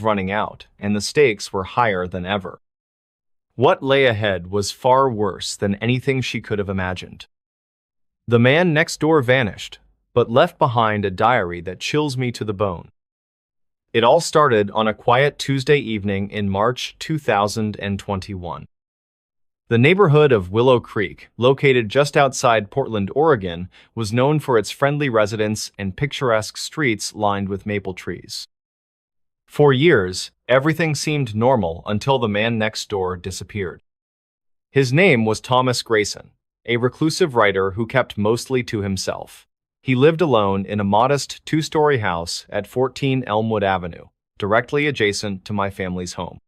running out, and the stakes were higher than ever. What lay ahead was far worse than anything she could have imagined. The man next door vanished, but left behind a diary that chills me to the bone. It all started on a quiet Tuesday evening in March 2021. The neighborhood of Willow Creek, located just outside Portland, Oregon, was known for its friendly residents and picturesque streets lined with maple trees. For years, everything seemed normal until the man next door disappeared. His name was Thomas Grayson, a reclusive writer who kept mostly to himself. He lived alone in a modest two-story house at 14 Elmwood Avenue, directly adjacent to my family's home.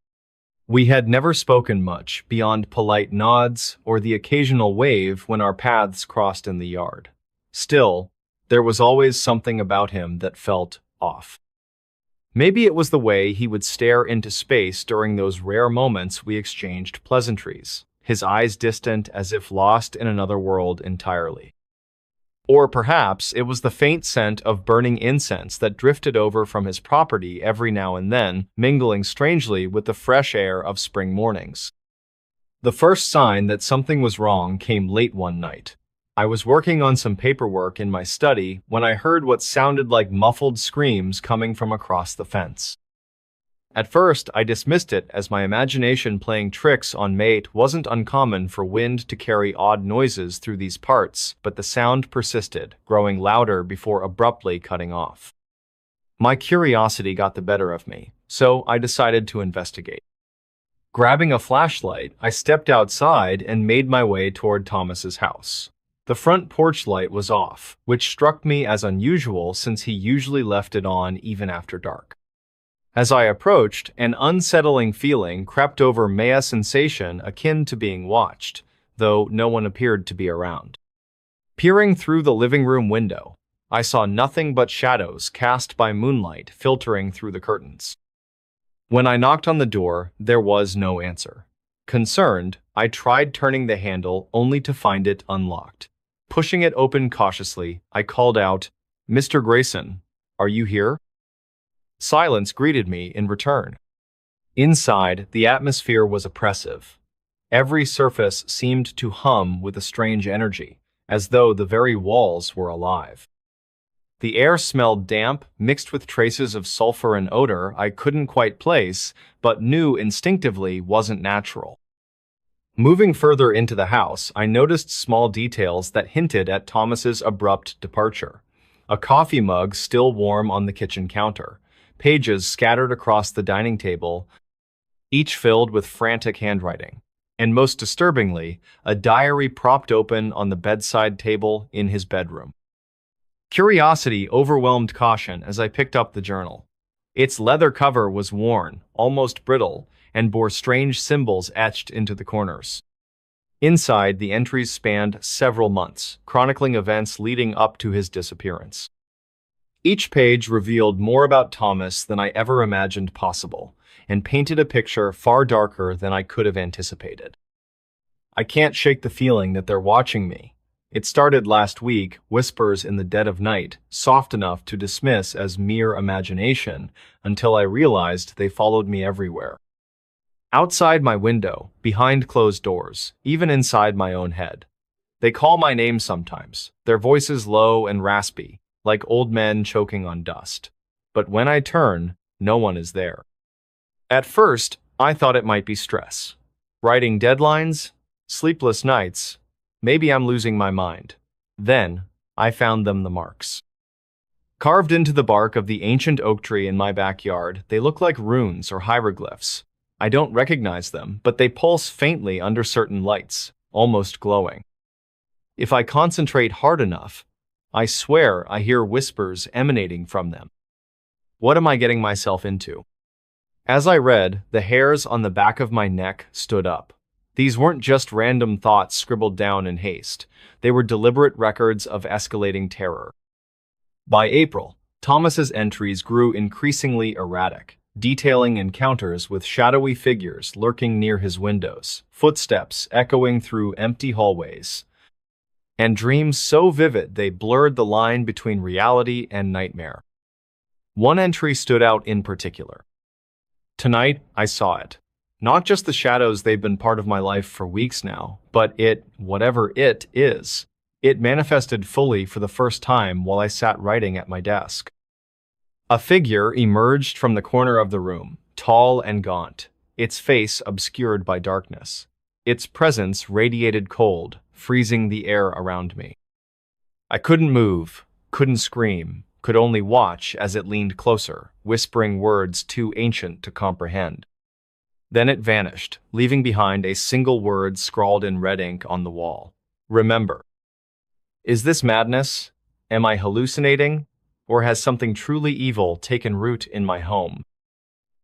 We had never spoken much beyond polite nods or the occasional wave when our paths crossed in the yard. Still, there was always something about him that felt off. Maybe it was the way he would stare into space during those rare moments we exchanged pleasantries, his eyes distant as if lost in another world entirely. Or perhaps it was the faint scent of burning incense that drifted over from his property every now and then, mingling strangely with the fresh air of spring mornings. The first sign that something was wrong came late one night. I was working on some paperwork in my study when I heard what sounded like muffled screams coming from across the fence. At first, I dismissed it as my imagination playing tricks on me. It wasn't uncommon for wind to carry odd noises through these parts, but the sound persisted, growing louder before abruptly cutting off. My curiosity got the better of me, so I decided to investigate. Grabbing a flashlight, I stepped outside and made my way toward Thomas's house. The front porch light was off, which struck me as unusual since he usually left it on even after dark. As I approached, an unsettling feeling crept over me, a sensation akin to being watched, though no one appeared to be around. Peering through the living room window, I saw nothing but shadows cast by moonlight filtering through the curtains. When I knocked on the door, there was no answer. Concerned, I tried turning the handle only to find it unlocked. Pushing it open cautiously, I called out, "Mr. Grayson, are you here?" Silence greeted me in return. Inside, the atmosphere was oppressive. Every surface seemed to hum with a strange energy, as though the very walls were alive. The air smelled damp, mixed with traces of sulfur and odor I couldn't quite place, but knew instinctively wasn't natural. Moving further into the house, I noticed small details that hinted at Thomas's abrupt departure. A coffee mug still warm on the kitchen counter, pages scattered across the dining table, each filled with frantic handwriting, and most disturbingly, a diary propped open on the bedside table in his bedroom. Curiosity overwhelmed caution as I picked up the journal. Its leather cover was worn, almost brittle, and bore strange symbols etched into the corners. Inside, the entries spanned several months, chronicling events leading up to his disappearance. Each page revealed more about Thomas than I ever imagined possible, and painted a picture far darker than I could have anticipated. I can't shake the feeling that they're watching me. It started last week, whispers in the dead of night, soft enough to dismiss as mere imagination, until I realized they followed me everywhere. Outside my window, behind closed doors, even inside my own head. They call my name sometimes, their voices low and raspy, like old men choking on dust. But when I turn, no one is there. At first, I thought it might be stress. Writing deadlines, sleepless nights, maybe I'm losing my mind. Then, I found them the marks. Carved into the bark of the ancient oak tree in my backyard, they look like runes or hieroglyphs. I don't recognize them, but they pulse faintly under certain lights, almost glowing. If I concentrate hard enough, I swear I hear whispers emanating from them. What am I getting myself into? As I read, the hairs on the back of my neck stood up. These weren't just random thoughts scribbled down in haste. They were deliberate records of escalating terror. By April, Thomas's entries grew increasingly erratic, detailing encounters with shadowy figures lurking near his windows, footsteps echoing through empty hallways, and dreams so vivid they blurred the line between reality and nightmare. One entry stood out in particular. Tonight, I saw it. Not just the shadows, they've been part of my life for weeks now, but whatever it is, it manifested fully for the first time while I sat writing at my desk. A figure emerged from the corner of the room, tall and gaunt, its face obscured by darkness. Its presence radiated cold, freezing the air around me. I couldn't move, couldn't scream, could only watch as it leaned closer, whispering words too ancient to comprehend. Then it vanished, leaving behind a single word scrawled in red ink on the wall. Remember. Is this madness? Am I hallucinating? Or has something truly evil taken root in my home?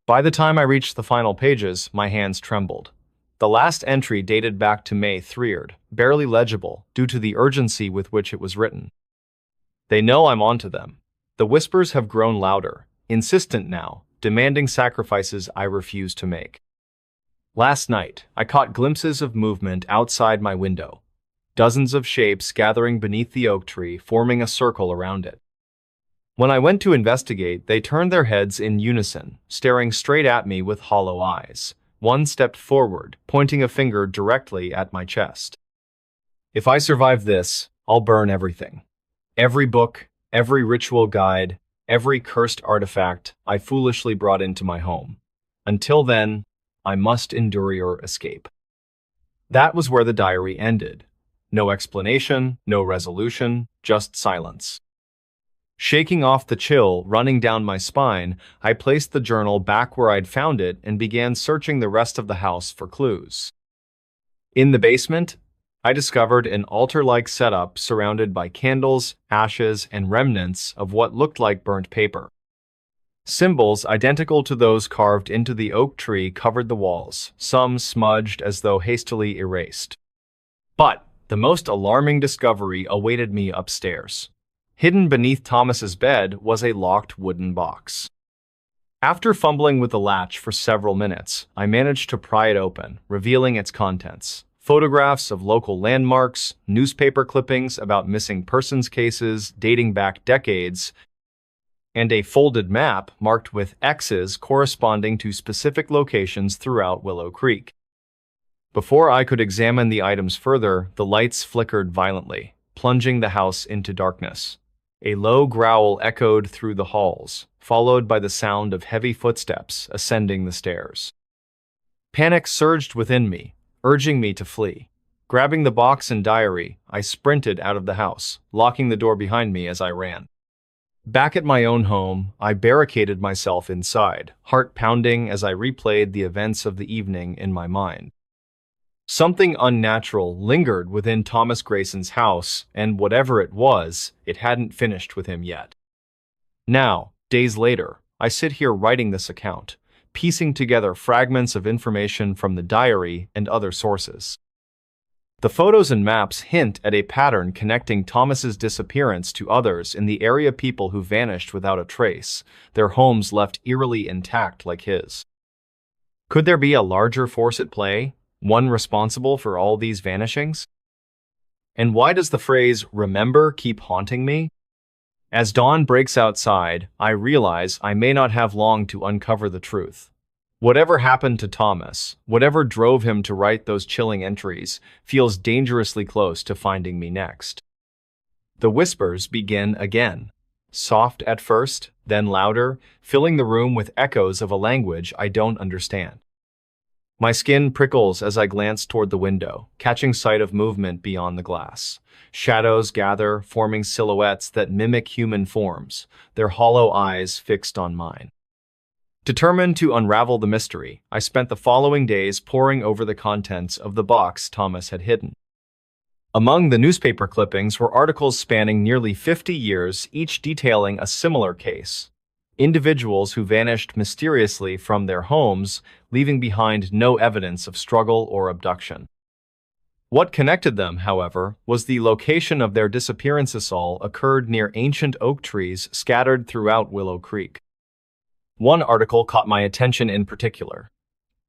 By the time I reached the final pages, my hands trembled. The last entry dated back to May 3rd, barely legible due to the urgency with which it was written. They know I'm onto them. The whispers have grown louder, insistent now, demanding sacrifices I refuse to make. Last night, I caught glimpses of movement outside my window. Dozens of shapes gathering beneath the oak tree, forming a circle around it. When I went to investigate, they turned their heads in unison, staring straight at me with hollow eyes. One stepped forward, pointing a finger directly at my chest. If I survive this, I'll burn everything. Every book, every ritual guide, every cursed artifact I foolishly brought into my home. Until then, I must endure your escape. That was where the diary ended. No explanation, no resolution, just silence. Shaking off the chill running down my spine, I placed the journal back where I'd found it and began searching the rest of the house for clues. In the basement, I discovered an altar-like setup surrounded by candles, ashes, and remnants of what looked like burnt paper. Symbols identical to those carved into the oak tree covered the walls, some smudged as though hastily erased. But the most alarming discovery awaited me upstairs. Hidden beneath Thomas's bed was a locked wooden box. After fumbling with the latch for several minutes, I managed to pry it open, revealing its contents. Photographs of local landmarks, newspaper clippings about missing persons cases dating back decades, and a folded map marked with X's corresponding to specific locations throughout Willow Creek. Before I could examine the items further, the lights flickered violently, plunging the house into darkness. A low growl echoed through the halls, followed by the sound of heavy footsteps ascending the stairs. Panic surged within me, urging me to flee. Grabbing the box and diary, I sprinted out of the house, locking the door behind me as I ran. Back at my own home, I barricaded myself inside, heart pounding as I replayed the events of the evening in my mind. Something unnatural lingered within Thomas Grayson's house, and whatever it was, it hadn't finished with him yet. Now, days later, I sit here writing this account, piecing together fragments of information from the diary and other sources. The photos and maps hint at a pattern connecting Thomas's disappearance to others in the area, people who vanished without a trace, their homes left eerily intact like his. Could there be a larger force at play? One responsible for all these vanishings? And why does the phrase "remember" keep haunting me? As dawn breaks outside, I realize I may not have long to uncover the truth. Whatever happened to Thomas, whatever drove him to write those chilling entries, feels dangerously close to finding me next. The whispers begin again. Soft at first, then louder, filling the room with echoes of a language I don't understand. My skin prickles as I glance toward the window, catching sight of movement beyond the glass. Shadows gather, forming silhouettes that mimic human forms, their hollow eyes fixed on mine. Determined to unravel the mystery, I spent the following days poring over the contents of the box Thomas had hidden. Among the newspaper clippings were articles spanning nearly 50 years, each detailing a similar case. Individuals who vanished mysteriously from their homes, leaving behind no evidence of struggle or abduction. What connected them, however, was the location of their disappearances. All occurred near ancient oak trees scattered throughout Willow Creek. One article caught my attention in particular.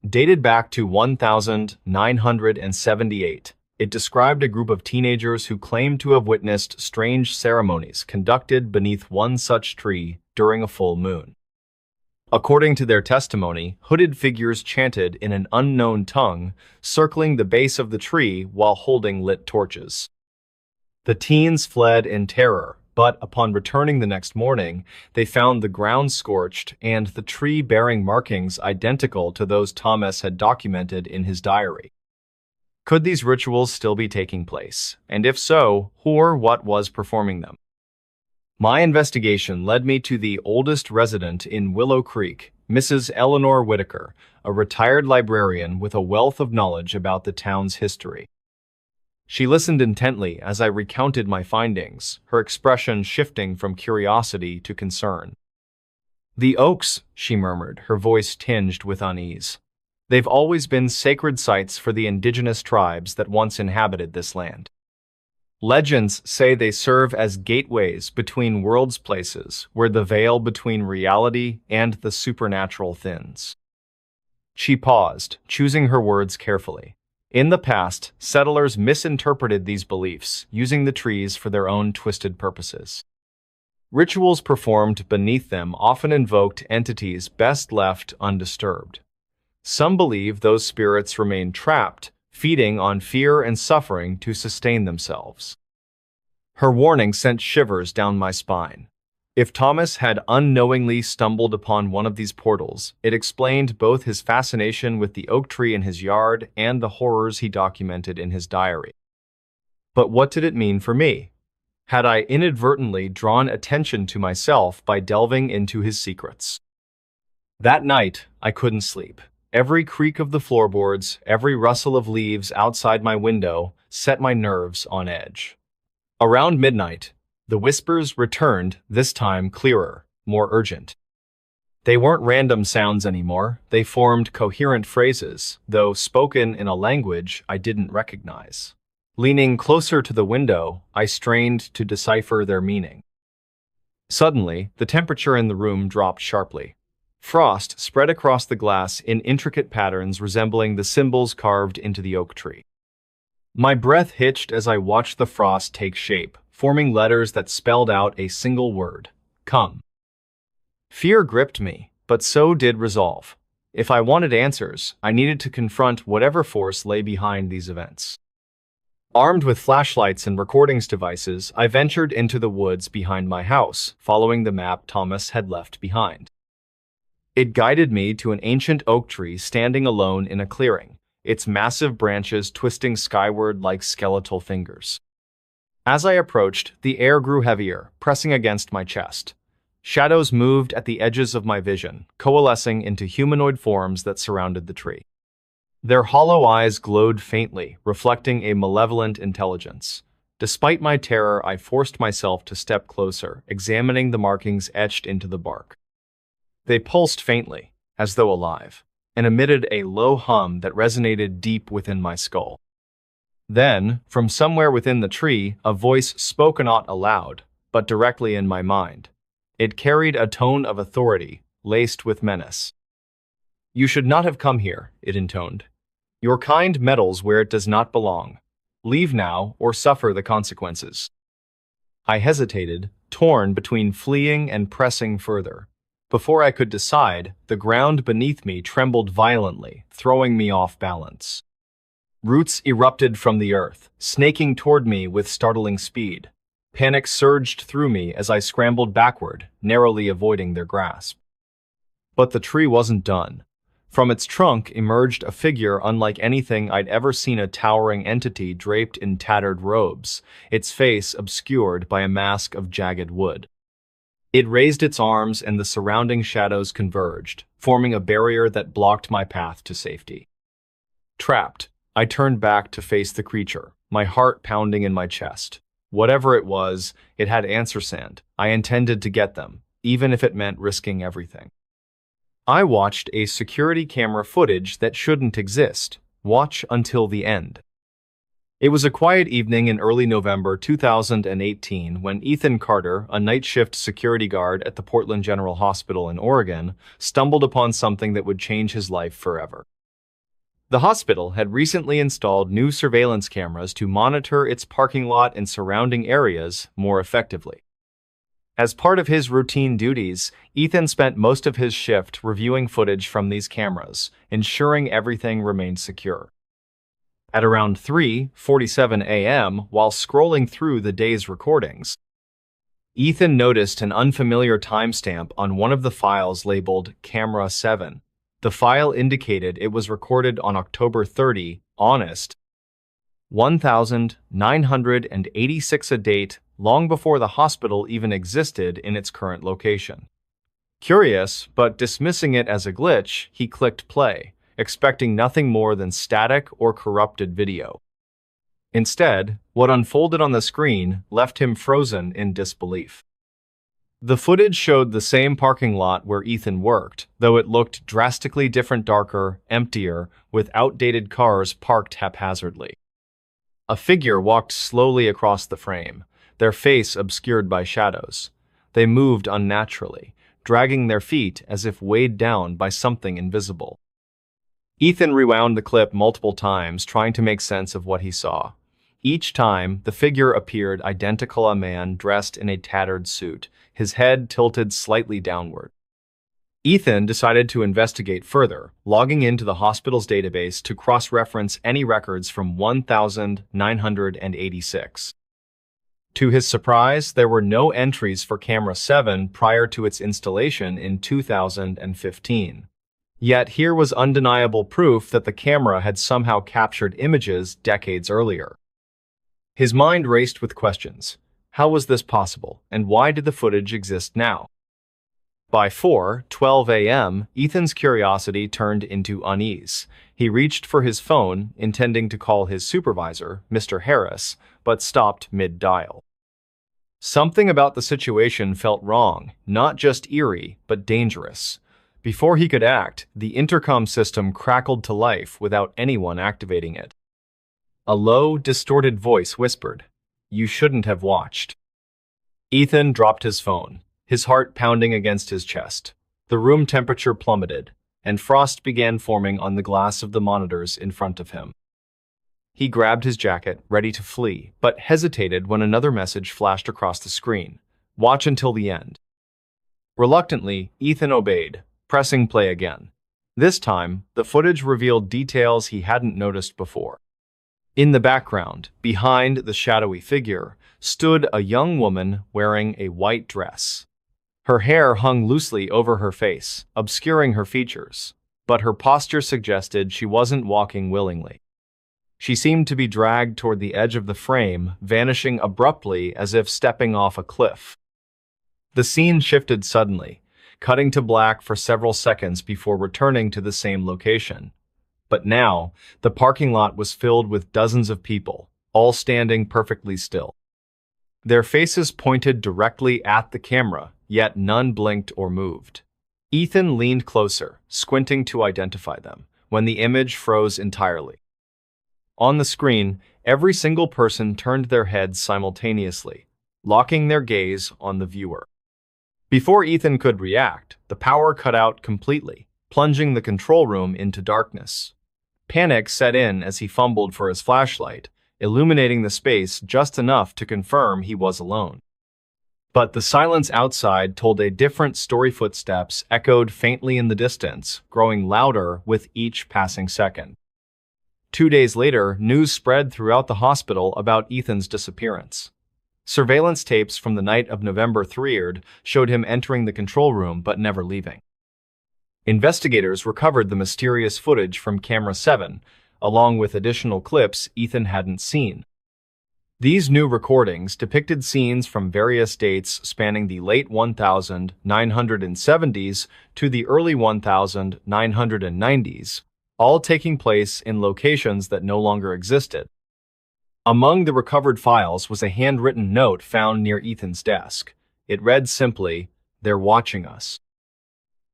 Dated back to 1978, it described a group of teenagers who claimed to have witnessed strange ceremonies conducted beneath one such tree during a full moon. According to their testimony, hooded figures chanted in an unknown tongue, circling the base of the tree while holding lit torches. The teens fled in terror, but upon returning the next morning, they found the ground scorched and the tree bearing markings identical to those Thomas had documented in his diary. Could these rituals still be taking place? And if so, who or what was performing them? My investigation led me to the oldest resident in Willow Creek, Mrs. Eleanor Whitaker, a retired librarian with a wealth of knowledge about the town's history. She listened intently as I recounted my findings, her expression shifting from curiosity to concern. "The oaks," she murmured, her voice tinged with unease. "They've always been sacred sites for the indigenous tribes that once inhabited this land. Legends say they serve as gateways between worlds, places where the veil between reality and the supernatural thins." She paused, choosing her words carefully. In the past, settlers misinterpreted these beliefs, using the trees for their own twisted purposes. Rituals performed beneath them often invoked entities best left undisturbed. Some believe those spirits remain trapped, feeding on fear and suffering to sustain themselves. Her warning sent shivers down my spine. If Thomas had unknowingly stumbled upon one of these portals, it explained both his fascination with the oak tree in his yard and the horrors he documented in his diary. But what did it mean for me? Had I inadvertently drawn attention to myself by delving into his secrets? That night, I couldn't sleep. Every creak of the floorboards, every rustle of leaves outside my window set my nerves on edge. Around midnight, the whispers returned, this time clearer, more urgent. They weren't random sounds anymore, they formed coherent phrases, though spoken in a language I didn't recognize. Leaning closer to the window, I strained to decipher their meaning. Suddenly, the temperature in the room dropped sharply. Frost spread across the glass in intricate patterns resembling the symbols carved into the oak tree. My breath hitched as I watched the frost take shape, forming letters that spelled out a single word: come. Fear gripped me, but so did resolve. If I wanted answers, I needed to confront whatever force lay behind these events. Armed with flashlights and recordings devices, I ventured into the woods behind my house, following the map Thomas had left behind. It guided me to an ancient oak tree standing alone in a clearing, its massive branches twisting skyward like skeletal fingers. As I approached, the air grew heavier, pressing against my chest. Shadows moved at the edges of my vision, coalescing into humanoid forms that surrounded the tree. Their hollow eyes glowed faintly, reflecting a malevolent intelligence. Despite my terror, I forced myself to step closer, examining the markings etched into the bark. They pulsed faintly, as though alive, and emitted a low hum that resonated deep within my skull. Then, from somewhere within the tree, a voice spoke not aloud, but directly in my mind. It carried a tone of authority, laced with menace. "You should not have come here," it intoned. "Your kind meddles where it does not belong. Leave now, or suffer the consequences." I hesitated, torn between fleeing and pressing further. Before I could decide, the ground beneath me trembled violently, throwing me off balance. Roots erupted from the earth, snaking toward me with startling speed. Panic surged through me as I scrambled backward, narrowly avoiding their grasp. But the tree wasn't done. From its trunk emerged a figure unlike anything I'd ever seen, a towering entity draped in tattered robes, its face obscured by a mask of jagged wood. It raised its arms and the surrounding shadows converged, forming a barrier that blocked my path to safety. Trapped, I turned back to face the creature, my heart pounding in my chest. Whatever it was, it had answers and I intended to get them, even if it meant risking everything. I watched a security camera footage that shouldn't exist. Watch until the end. It was a quiet evening in early November 2018 when Ethan Carter, a night shift security guard at the Portland General Hospital in Oregon, stumbled upon something that would change his life forever. The hospital had recently installed new surveillance cameras to monitor its parking lot and surrounding areas more effectively. As part of his routine duties, Ethan spent most of his shift reviewing footage from these cameras, ensuring everything remained secure. At around 3:47 a.m., while scrolling through the day's recordings, Ethan noticed an unfamiliar timestamp on one of the files labeled Camera 7. The file indicated it was recorded on October 30, honest, 1986, a date long before the hospital even existed in its current location. Curious, but dismissing it as a glitch, he clicked play, expecting nothing more than static or corrupted video. Instead, what unfolded on the screen left him frozen in disbelief. The footage showed the same parking lot where Ethan worked, though it looked drastically different, darker, emptier, with outdated cars parked haphazardly. A figure walked slowly across the frame, their face obscured by shadows. They moved unnaturally, dragging their feet as if weighed down by something invisible. Ethan rewound the clip multiple times, trying to make sense of what he saw. Each time, the figure appeared identical, a man dressed in a tattered suit, his head tilted slightly downward. Ethan decided to investigate further, logging into the hospital's database to cross-reference any records from 1986. To his surprise, there were no entries for Camera 7 prior to its installation in 2015. Yet here was undeniable proof that the camera had somehow captured images decades earlier. His mind raced with questions. How was this possible, and why did the footage exist now? By 4:12 a.m., Ethan's curiosity turned into unease. He reached for his phone, intending to call his supervisor, Mr. Harris, but stopped mid-dial. Something about the situation felt wrong, not just eerie, but dangerous. Before he could act, the intercom system crackled to life without anyone activating it. A low, distorted voice whispered, "You shouldn't have watched." Ethan dropped his phone, his heart pounding against his chest. The room temperature plummeted, and frost began forming on the glass of the monitors in front of him. He grabbed his jacket, ready to flee, but hesitated when another message flashed across the screen. "Watch until the end." Reluctantly, Ethan obeyed, pressing play again. This time, the footage revealed details he hadn't noticed before. In the background, behind the shadowy figure, stood a young woman wearing a white dress. Her hair hung loosely over her face, obscuring her features, but her posture suggested she wasn't walking willingly. She seemed to be dragged toward the edge of the frame, vanishing abruptly as if stepping off a cliff. The scene shifted suddenly, cutting to black for several seconds before returning to the same location. But now, the parking lot was filled with dozens of people, all standing perfectly still. Their faces pointed directly at the camera, yet none blinked or moved. Ethan leaned closer, squinting to identify them, when the image froze entirely. On the screen, every single person turned their heads simultaneously, locking their gaze on the viewer. Before Ethan could react, the power cut out completely, plunging the control room into darkness. Panic set in as he fumbled for his flashlight, illuminating the space just enough to confirm he was alone. But the silence outside told a different story. Footsteps echoed faintly in the distance, growing louder with each passing second. 2 days later, news spread throughout the hospital about Ethan's disappearance. Surveillance tapes from the night of November 3rd showed him entering the control room but never leaving. Investigators recovered the mysterious footage from Camera 7, along with additional clips Ethan hadn't seen. These new recordings depicted scenes from various dates spanning the late 1970s to the early 1990s, all taking place in locations that no longer existed. Among the recovered files was a handwritten note found near Ethan's desk. It read simply, "They're watching us."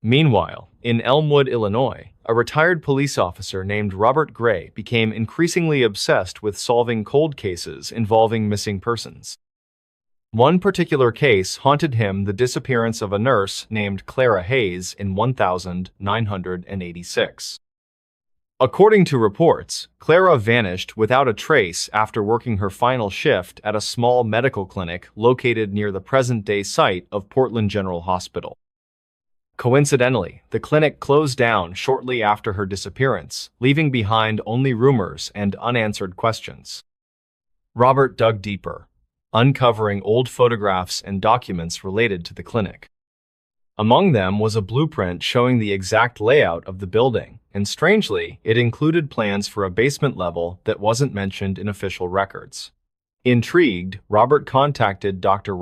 Meanwhile, in Elmwood, Illinois, a retired police officer named Robert Gray became increasingly obsessed with solving cold cases involving missing persons. One particular case haunted him: the disappearance of a nurse named Clara Hayes in 1986. According to reports, Clara vanished without a trace after working her final shift at a small medical clinic located near the present-day site of Portland General Hospital. Coincidentally, the clinic closed down shortly after her disappearance, leaving behind only rumors and unanswered questions. Robert dug deeper, uncovering old photographs and documents related to the clinic. Among them was a blueprint showing the exact layout of the building, and strangely, it included plans for a basement level that wasn't mentioned in official records. Intrigued, Robert contacted Dr.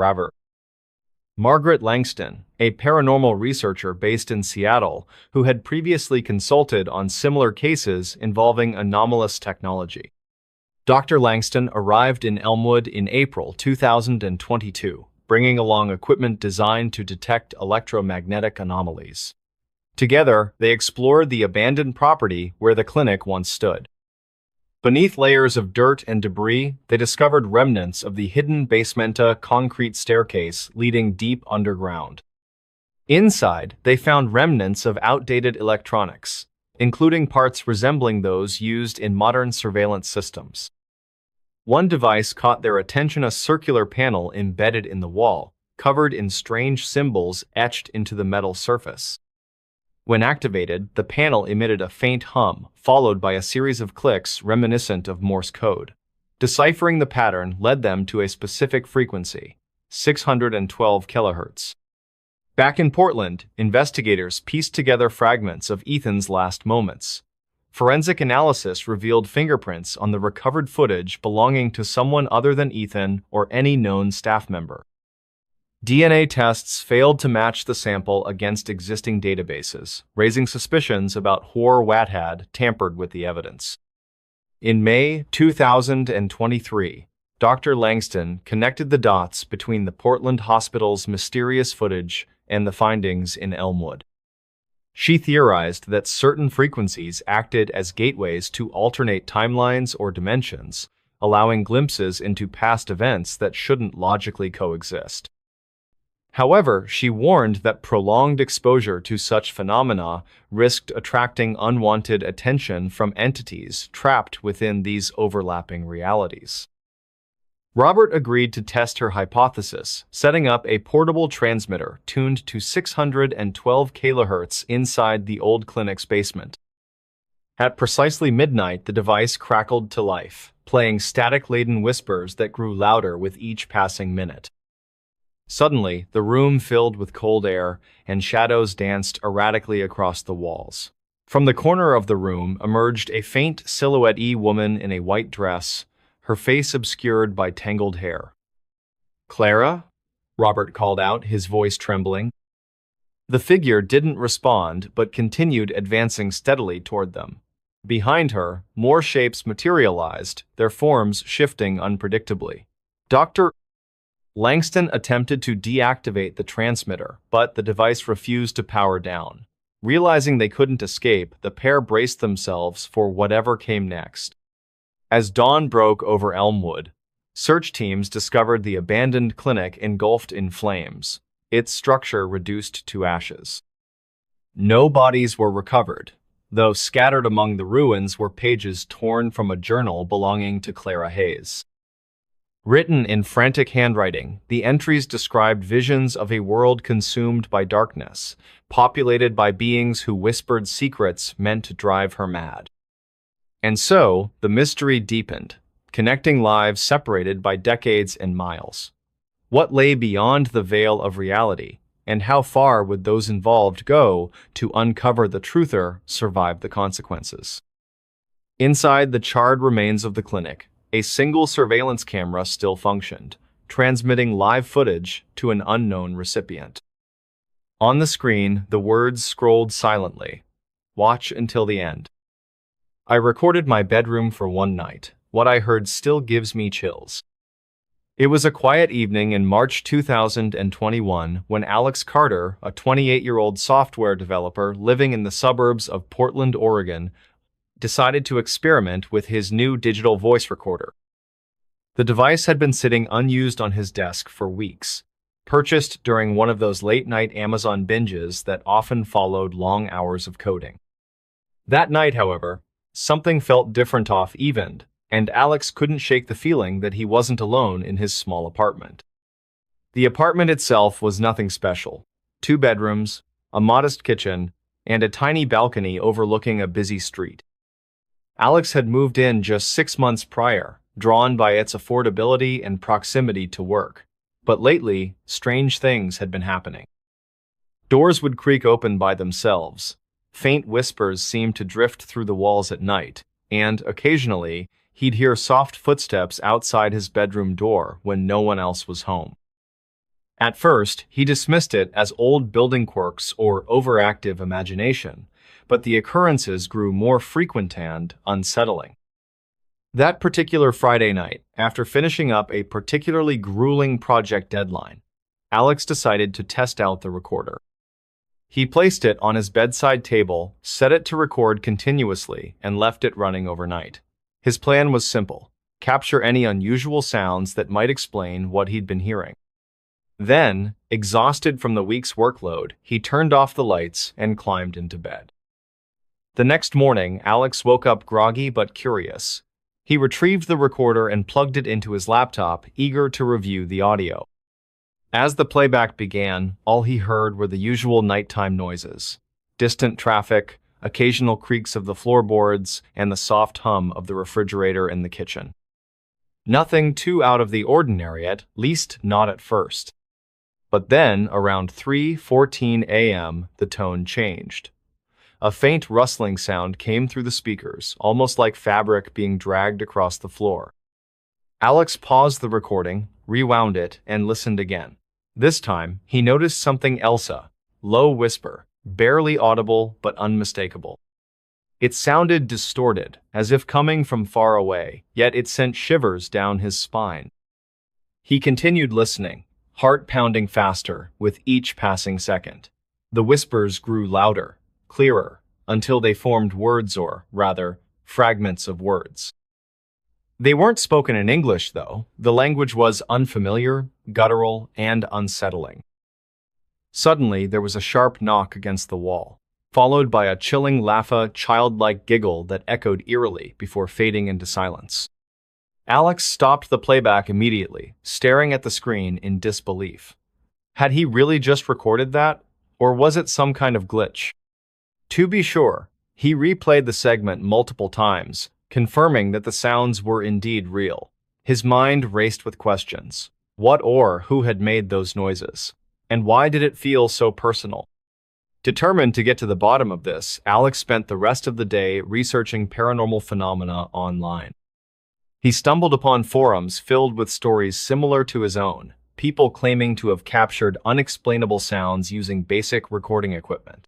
Margaret Langston, a paranormal researcher based in Seattle who had previously consulted on similar cases involving anomalous technology. Dr. Langston arrived in Elmwood in April 2022, bringing along equipment designed to detect electromagnetic anomalies. Together, they explored the abandoned property where the clinic once stood. Beneath layers of dirt and debris, they discovered remnants of the hidden basementa concrete staircase leading deep underground. Inside, they found remnants of outdated electronics, including parts resembling those used in modern surveillance systems. One device caught their attention: a circular panel embedded in the wall, covered in strange symbols etched into the metal surface. When activated, the panel emitted a faint hum, followed by a series of clicks reminiscent of Morse code. Deciphering the pattern led them to a specific frequency, 612 kHz. Back in Portland, investigators pieced together fragments of Ethan's last moments. Forensic analysis revealed fingerprints on the recovered footage belonging to someone other than Ethan or any known staff member. DNA tests failed to match the sample against existing databases, raising suspicions about Wat had tampered with the evidence. In May 2023, Dr. Langston connected the dots between the Portland Hospital's mysterious footage and the findings in Elmwood. She theorized that certain frequencies acted as gateways to alternate timelines or dimensions, allowing glimpses into past events that shouldn't logically coexist. However, she warned that prolonged exposure to such phenomena risked attracting unwanted attention from entities trapped within these overlapping realities. Robert agreed to test her hypothesis, setting up a portable transmitter tuned to 612 kHz inside the old clinic's basement. At precisely midnight, the device crackled to life, playing static-laden whispers that grew louder with each passing minute. Suddenly, the room filled with cold air, and shadows danced erratically across the walls. From the corner of the room emerged a faint silhouette-y woman in a white dress, her face obscured by tangled hair. "Clara?" Robert called out, his voice trembling. The figure didn't respond, but continued advancing steadily toward them. Behind her, more shapes materialized, their forms shifting unpredictably. Dr. Langston attempted to deactivate the transmitter, but the device refused to power down. Realizing they couldn't escape, the pair braced themselves for whatever came next. As dawn broke over Elmwood, search teams discovered the abandoned clinic engulfed in flames, its structure reduced to ashes. No bodies were recovered, though scattered among the ruins were pages torn from a journal belonging to Clara Hayes. Written in frantic handwriting, the entries described visions of a world consumed by darkness, populated by beings who whispered secrets meant to drive her mad. And so, the mystery deepened, connecting lives separated by decades and miles. What lay beyond the veil of reality, and how far would those involved go to uncover the truth or survive the consequences? Inside the charred remains of the clinic, a single surveillance camera still functioned, transmitting live footage to an unknown recipient. On the screen, the words scrolled silently, "Watch until the end." I recorded my bedroom for one night. What I heard still gives me chills. It was a quiet evening in March 2021 when Alex Carter, a 28-year-old software developer living in the suburbs of Portland, Oregon, decided to experiment with his new digital voice recorder. The device had been sitting unused on his desk for weeks, purchased during one of those late-night Amazon binges that often followed long hours of coding. That night, however, Something felt different off-evened, and Alex couldn't shake the feeling that he wasn't alone in his small apartment. The apartment itself was nothing special. 2 bedrooms, a modest kitchen, and a tiny balcony overlooking a busy street. Alex had moved in just 6 months prior, drawn by its affordability and proximity to work. But lately, strange things had been happening. Doors would creak open by themselves. Faint whispers seemed to drift through the walls at night, and occasionally, he'd hear soft footsteps outside his bedroom door when no one else was home. At first, he dismissed it as old building quirks or overactive imagination, but the occurrences grew more frequent and unsettling. That particular Friday night, after finishing up a particularly grueling project deadline, Alex decided to test out the recorder. He placed it on his bedside table, set it to record continuously, and left it running overnight. His plan was simple: capture any unusual sounds that might explain what he'd been hearing. Then, exhausted from the week's workload, he turned off the lights and climbed into bed. The next morning, Alex woke up groggy but curious. He retrieved the recorder and plugged it into his laptop, eager to review the audio. As the playback began, all he heard were the usual nighttime noises: distant traffic, occasional creaks of the floorboards, and the soft hum of the refrigerator in the kitchen. Nothing too out of the ordinary, at least not at first. But then, around 3:14 a.m., the tone changed. A faint rustling sound came through the speakers, almost like fabric being dragged across the floor. Alex paused the recording, rewound it, and listened again. This time, he noticed something else: a low whisper, barely audible but unmistakable. It sounded distorted, as if coming from far away, yet it sent shivers down his spine. He continued listening, heart pounding faster with each passing second. The whispers grew louder, clearer, until they formed words, or rather, fragments of words. They weren't spoken in English, though. The language was unfamiliar, guttural, and unsettling. Suddenly, there was a sharp knock against the wall, followed by a chilling laugh, a childlike giggle that echoed eerily before fading into silence. Alex stopped the playback immediately, staring at the screen in disbelief. Had he really just recorded that, or was it some kind of glitch? To be sure, he replayed the segment multiple times, confirming that the sounds were indeed real. His mind raced with questions. What or who had made those noises? And why did it feel so personal? Determined to get to the bottom of this, Alex spent the rest of the day researching paranormal phenomena online. He stumbled upon forums filled with stories similar to his own, people claiming to have captured unexplainable sounds using basic recording equipment.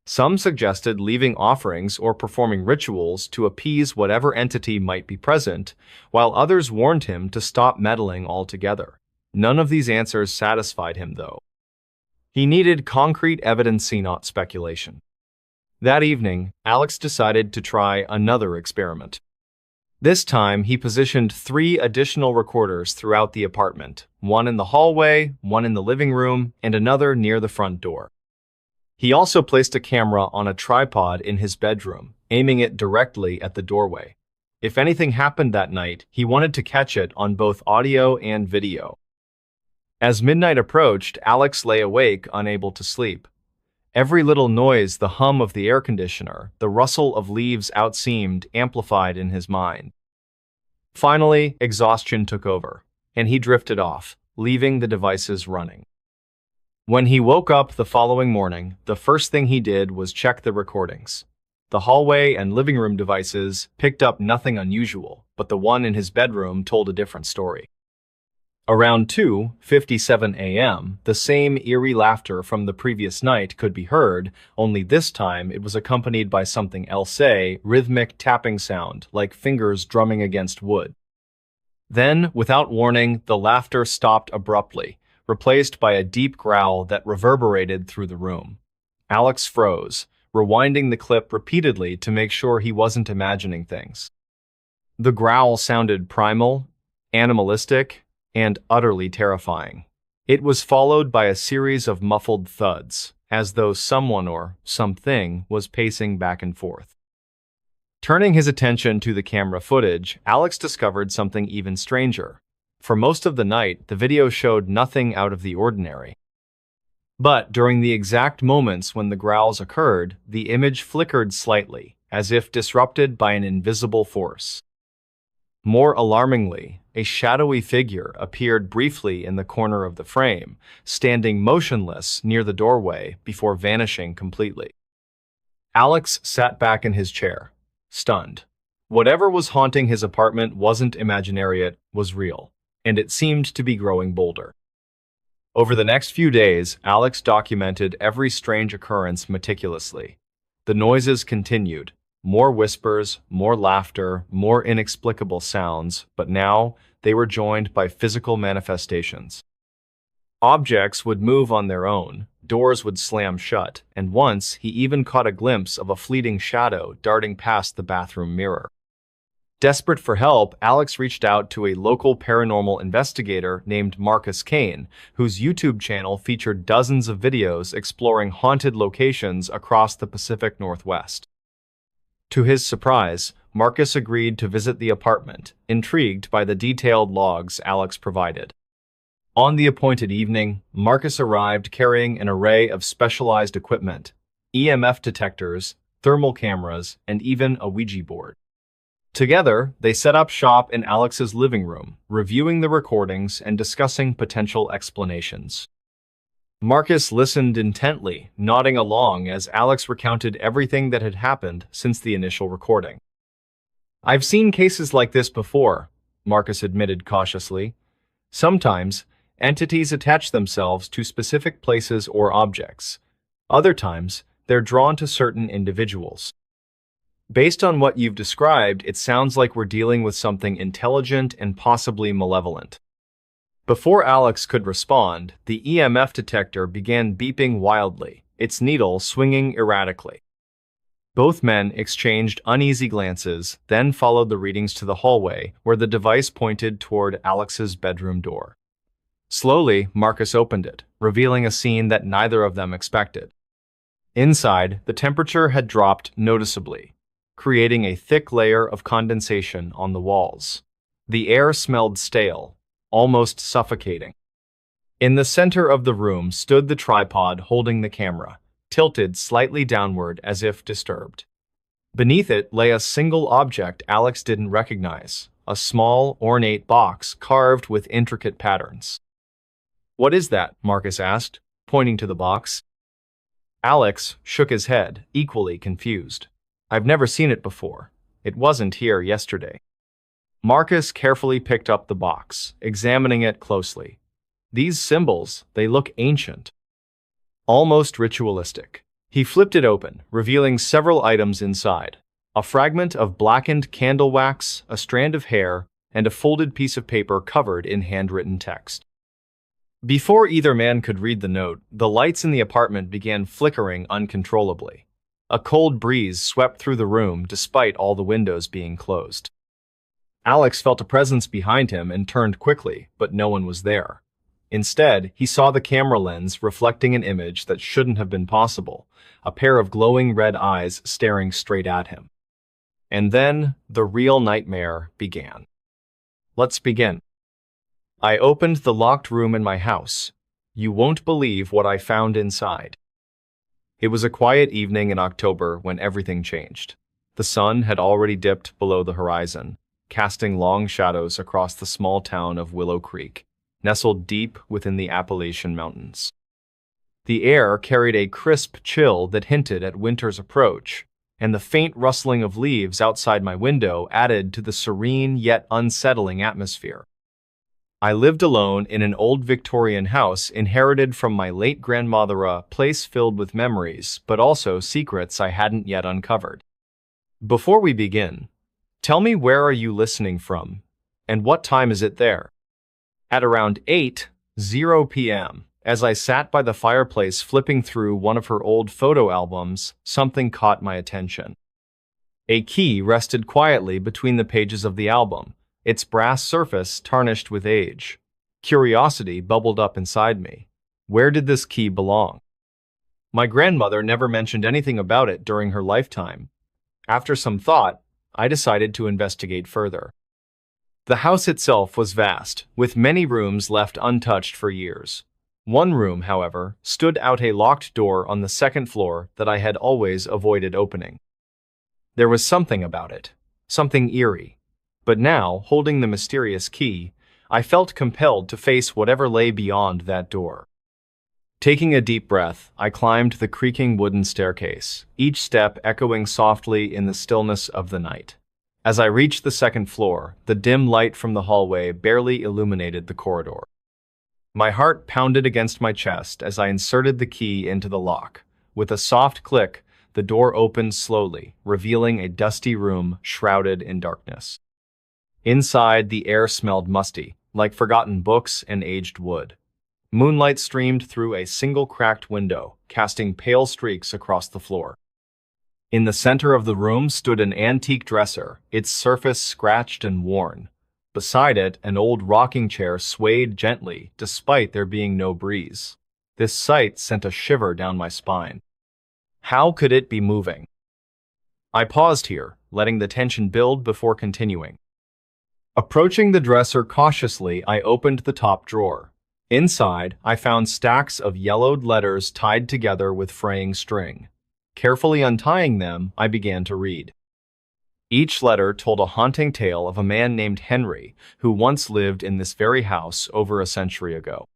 Some suggested leaving offerings or performing rituals to appease whatever entity might be present, while others warned him to stop meddling altogether. None of these answers satisfied him, though. He needed concrete evidence, not speculation. That evening, Alex decided to try another experiment. This time, he positioned 3 additional recorders throughout the apartment, one in the hallway, one in the living room, and another near the front door. He also placed a camera on a tripod in his bedroom, aiming it directly at the doorway. If anything happened that night, he wanted to catch it on both audio and video. As midnight approached, Alex lay awake, unable to sleep. Every little noise, the hum of the air conditioner, the rustle of leaves out, seemed amplified in his mind. Finally, exhaustion took over, and he drifted off, leaving the devices running. When he woke up the following morning, the first thing he did was check the recordings. The hallway and living room devices picked up nothing unusual, but the one in his bedroom told a different story. Around 2:57 a.m., the same eerie laughter from the previous night could be heard, only this time it was accompanied by something else, a rhythmic tapping sound, like fingers drumming against wood. Then, without warning, the laughter stopped abruptly, replaced by a deep growl that reverberated through the room. Alex froze, rewinding the clip repeatedly to make sure he wasn't imagining things. The growl sounded primal, animalistic, and utterly terrifying. It was followed by a series of muffled thuds, as though someone or something was pacing back and forth. Turning his attention to the camera footage, Alex discovered something even stranger. For most of the night, the video showed nothing out of the ordinary. But during the exact moments when the growls occurred, the image flickered slightly, as if disrupted by an invisible force. More alarmingly, a shadowy figure appeared briefly in the corner of the frame, standing motionless near the doorway before vanishing completely. Alex sat back in his chair, stunned. Whatever was haunting his apartment wasn't imaginary, it was real, and it seemed to be growing bolder. Over the next few days, Alex documented every strange occurrence meticulously. The noises continued. More whispers, more laughter, more inexplicable sounds, but now they were joined by physical manifestations. Objects would move on their own, doors would slam shut, and once he even caught a glimpse of a fleeting shadow darting past the bathroom mirror. Desperate for help, Alex reached out to a local paranormal investigator named Marcus Kane, whose YouTube channel featured dozens of videos exploring haunted locations across the Pacific Northwest. To his surprise, Marcus agreed to visit the apartment, intrigued by the detailed logs Alex provided. On the appointed evening, Marcus arrived carrying an array of specialized equipment, EMF detectors, thermal cameras, and even a Ouija board. Together, they set up shop in Alex's living room, reviewing the recordings and discussing potential explanations. Marcus listened intently, nodding along as Alex recounted everything that had happened since the initial recording. "I've seen cases like this before," Marcus admitted cautiously. "Sometimes, entities attach themselves to specific places or objects. Other times, they're drawn to certain individuals. Based on what you've described, it sounds like we're dealing with something intelligent and possibly malevolent." Before Alex could respond, the EMF detector began beeping wildly, its needle swinging erratically. Both men exchanged uneasy glances, then followed the readings to the hallway, where the device pointed toward Alex's bedroom door. Slowly, Marcus opened it, revealing a scene that neither of them expected. Inside, the temperature had dropped noticeably, creating a thick layer of condensation on the walls. The air smelled stale, almost suffocating. In the center of the room stood the tripod holding the camera, tilted slightly downward as if disturbed. Beneath it lay a single object Alex didn't recognize, a small, ornate box carved with intricate patterns. "What is that?" Marcus asked, pointing to the box. Alex shook his head, equally confused. "I've never seen it before. It wasn't here yesterday." Marcus carefully picked up the box, examining it closely. These symbols, they look ancient, almost ritualistic. He flipped it open, revealing several items inside: a fragment of blackened candle wax, a strand of hair, and a folded piece of paper covered in handwritten text. Before either man could read the note, the lights in the apartment began flickering uncontrollably. A cold breeze swept through the room despite all the windows being closed. Alex felt a presence behind him and turned quickly, but no one was there. Instead, he saw the camera lens reflecting an image that shouldn't have been possible, a pair of glowing red eyes staring straight at him. And then, the real nightmare began. Let's begin. I opened the locked room in my house. You won't believe what I found inside. It was a quiet evening in October when everything changed. The sun had already dipped below the horizon, casting long shadows across the small town of Willow Creek, nestled deep within the Appalachian Mountains. The air carried a crisp chill that hinted at winter's approach, and the faint rustling of leaves outside my window added to the serene yet unsettling atmosphere. I lived alone in an old Victorian house inherited from my late grandmother, a place filled with memories, but also secrets I hadn't yet uncovered. Before we begin, tell me, where are you listening from, and what time is it there? At around 8:00 p.m., as I sat by the fireplace flipping through one of her old photo albums, something caught my attention. A key rested quietly between the pages of the album, its brass surface tarnished with age. Curiosity bubbled up inside me. Where did this key belong? My grandmother never mentioned anything about it during her lifetime. After some thought, I decided to investigate further. The house itself was vast, with many rooms left untouched for years. One room, however, stood out, a locked door on the second floor that I had always avoided opening. There was something about it, something eerie. But now, holding the mysterious key, I felt compelled to face whatever lay beyond that door. Taking a deep breath, I climbed the creaking wooden staircase, each step echoing softly in the stillness of the night. As I reached the second floor, the dim light from the hallway barely illuminated the corridor. My heart pounded against my chest as I inserted the key into the lock. With a soft click, the door opened slowly, revealing a dusty room shrouded in darkness. Inside, the air smelled musty, like forgotten books and aged wood. Moonlight streamed through a single cracked window, casting pale streaks across the floor. In the center of the room stood an antique dresser, its surface scratched and worn. Beside it, an old rocking chair swayed gently, despite there being no breeze. This sight sent a shiver down my spine. How could it be moving? I paused here, letting the tension build before continuing. Approaching the dresser cautiously, I opened the top drawer. Inside, I found stacks of yellowed letters tied together with fraying string. Carefully untying them, I began to read. Each letter told a haunting tale of a man named Henry, who once lived in this very house over a century ago.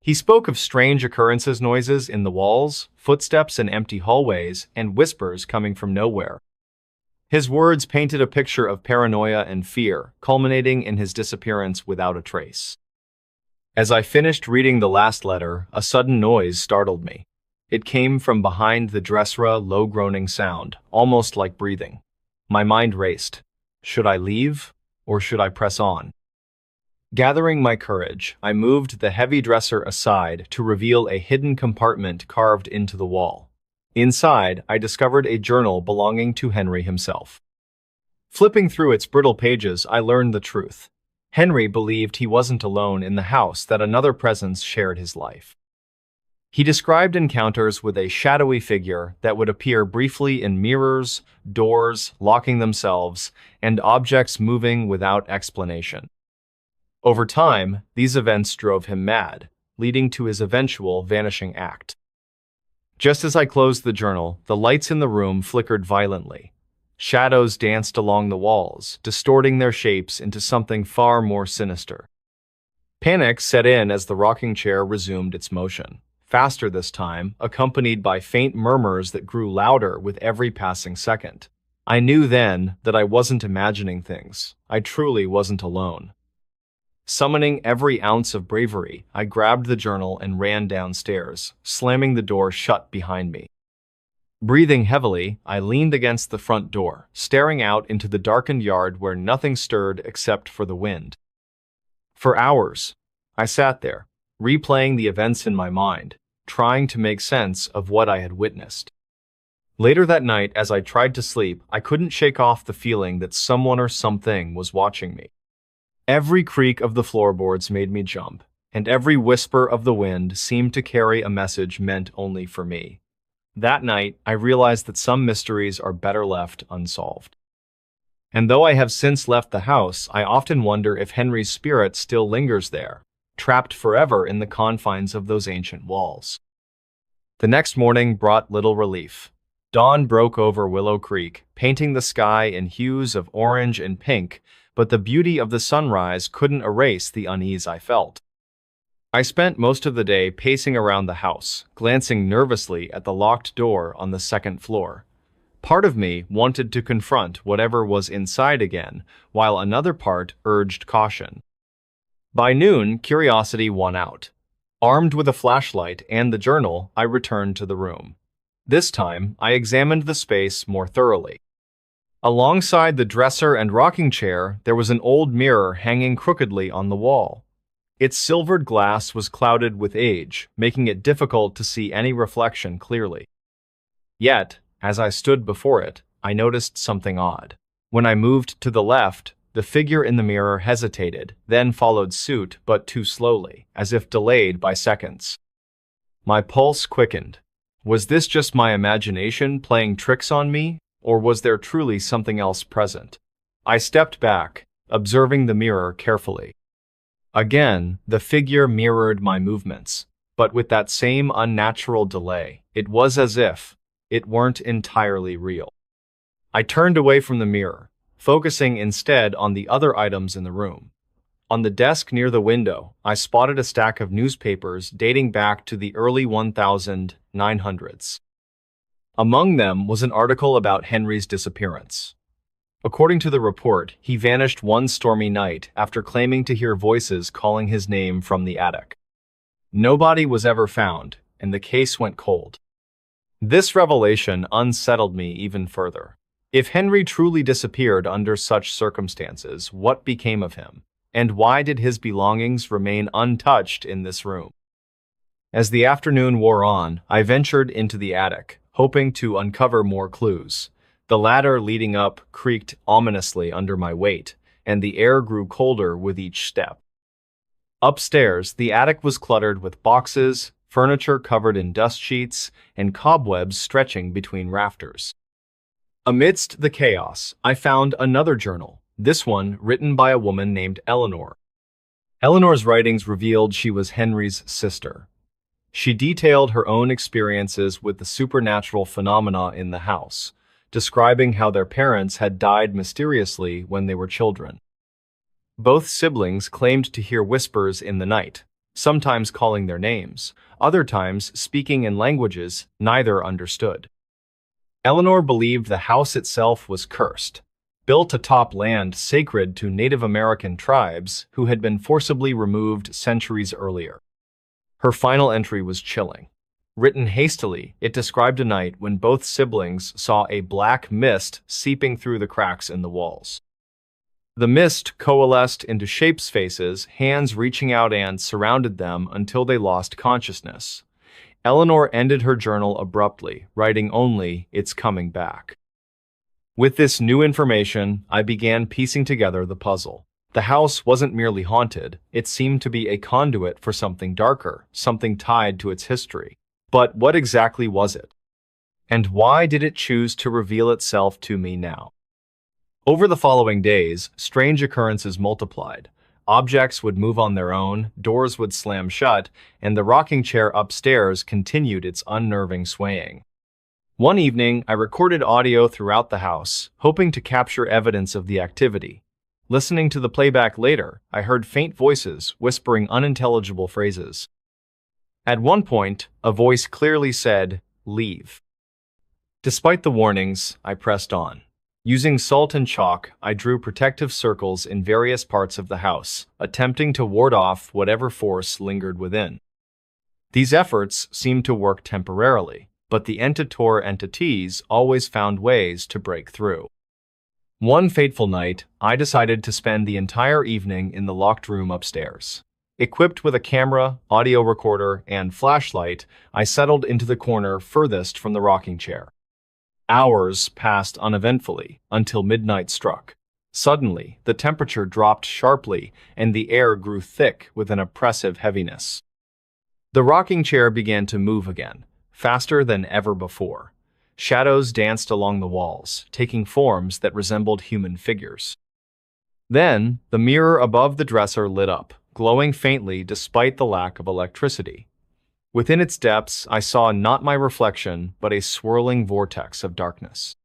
He spoke of strange occurrences, noises in the walls, footsteps in empty hallways, and whispers coming from nowhere. His words painted a picture of paranoia and fear, culminating in his disappearance without a trace. As I finished reading the last letter, a sudden noise startled me. It came from behind the dresser, a low groaning sound, almost like breathing. My mind raced. Should I leave, or should I press on? Gathering my courage, I moved the heavy dresser aside to reveal a hidden compartment carved into the wall. Inside, I discovered a journal belonging to Henry himself. Flipping through its brittle pages, I learned the truth. Henry believed he wasn't alone in the house, that another presence shared his life. He described encounters with a shadowy figure that would appear briefly in mirrors, doors locking themselves, and objects moving without explanation. Over time, these events drove him mad, leading to his eventual vanishing act. Just as I closed the journal, the lights in the room flickered violently. Shadows danced along the walls, distorting their shapes into something far more sinister. Panic set in as the rocking chair resumed its motion, faster this time, accompanied by faint murmurs that grew louder with every passing second. I knew then that I wasn't imagining things. I truly wasn't alone. Summoning every ounce of bravery, I grabbed the journal and ran downstairs, slamming the door shut behind me. Breathing heavily, I leaned against the front door, staring out into the darkened yard where nothing stirred except for the wind. For hours, I sat there, replaying the events in my mind, trying to make sense of what I had witnessed. Later that night, as I tried to sleep, I couldn't shake off the feeling that someone or something was watching me. Every creak of the floorboards made me jump, and every whisper of the wind seemed to carry a message meant only for me. That night, I realized that some mysteries are better left unsolved. And though I have since left the house, I often wonder if Henry's spirit still lingers there, trapped forever in the confines of those ancient walls. The next morning brought little relief. Dawn broke over Willow Creek, painting the sky in hues of orange and pink, but the beauty of the sunrise couldn't erase the unease I felt. I spent most of the day pacing around the house, glancing nervously at the locked door on the second floor. Part of me wanted to confront whatever was inside again, while another part urged caution. By noon, curiosity won out. Armed with a flashlight and the journal, I returned to the room. This time, I examined the space more thoroughly. Alongside the dresser and rocking chair, there was an old mirror hanging crookedly on the wall. Its silvered glass was clouded with age, making it difficult to see any reflection clearly. Yet, as I stood before it, I noticed something odd. When I moved to the left, the figure in the mirror hesitated, then followed suit, but too slowly, as if delayed by seconds. My pulse quickened. Was this just my imagination playing tricks on me, Or was there truly something else present? I stepped back, observing the mirror carefully. Again, the figure mirrored my movements, but with that same unnatural delay. It was as if it weren't entirely real. I turned away from the mirror, focusing instead on the other items in the room. On the desk near the window, I spotted a stack of newspapers dating back to the early 1900s. Among them was an article about Henry's disappearance. According to the report, he vanished one stormy night after claiming to hear voices calling his name from the attic. Nobody was ever found, and the case went cold. This revelation unsettled me even further. If Henry truly disappeared under such circumstances, what became of him? And why did his belongings remain untouched in this room? As the afternoon wore on, I ventured into the attic, hoping to uncover more clues. The ladder leading up creaked ominously under my weight, and the air grew colder with each step. Upstairs, the attic was cluttered with boxes, furniture covered in dust sheets, and cobwebs stretching between rafters. Amidst the chaos, I found another journal, this one written by a woman named Eleanor. Eleanor's writings revealed she was Henry's sister. She detailed her own experiences with the supernatural phenomena in the house, describing how their parents had died mysteriously when they were children. Both siblings claimed to hear whispers in the night, sometimes calling their names, other times speaking in languages neither understood. Eleanor believed the house itself was cursed, built atop land sacred to Native American tribes who had been forcibly removed centuries earlier. Her final entry was chilling. Written hastily, it described a night when both siblings saw a black mist seeping through the cracks in the walls. The mist coalesced into shapes' faces, hands reaching out and surrounded them until they lost consciousness. Eleanor ended her journal abruptly, writing only, "It's coming back." With this new information, I began piecing together the puzzle. The house wasn't merely haunted, it seemed to be a conduit for something darker, something tied to its history. But what exactly was it? And why did it choose to reveal itself to me now? Over the following days, strange occurrences multiplied. Objects would move on their own, doors would slam shut, and the rocking chair upstairs continued its unnerving swaying. One evening, I recorded audio throughout the house, hoping to capture evidence of the activity. Listening to the playback later, I heard faint voices whispering unintelligible phrases. At one point, a voice clearly said, "Leave." Despite the warnings, I pressed on. Using salt and chalk, I drew protective circles in various parts of the house, attempting to ward off whatever force lingered within. These efforts seemed to work temporarily, but the entities always found ways to break through. One fateful night, I decided to spend the entire evening in the locked room upstairs. Equipped with a camera, audio recorder, and flashlight, I settled into the corner furthest from the rocking chair. Hours passed uneventfully until midnight struck. Suddenly, the temperature dropped sharply and the air grew thick with an oppressive heaviness. The rocking chair began to move again, faster than ever before. Shadows danced along the walls, taking forms that resembled human figures. Then, the mirror above the dresser lit up, glowing faintly despite the lack of electricity. Within its depths, I saw not my reflection, but a swirling vortex of darkness.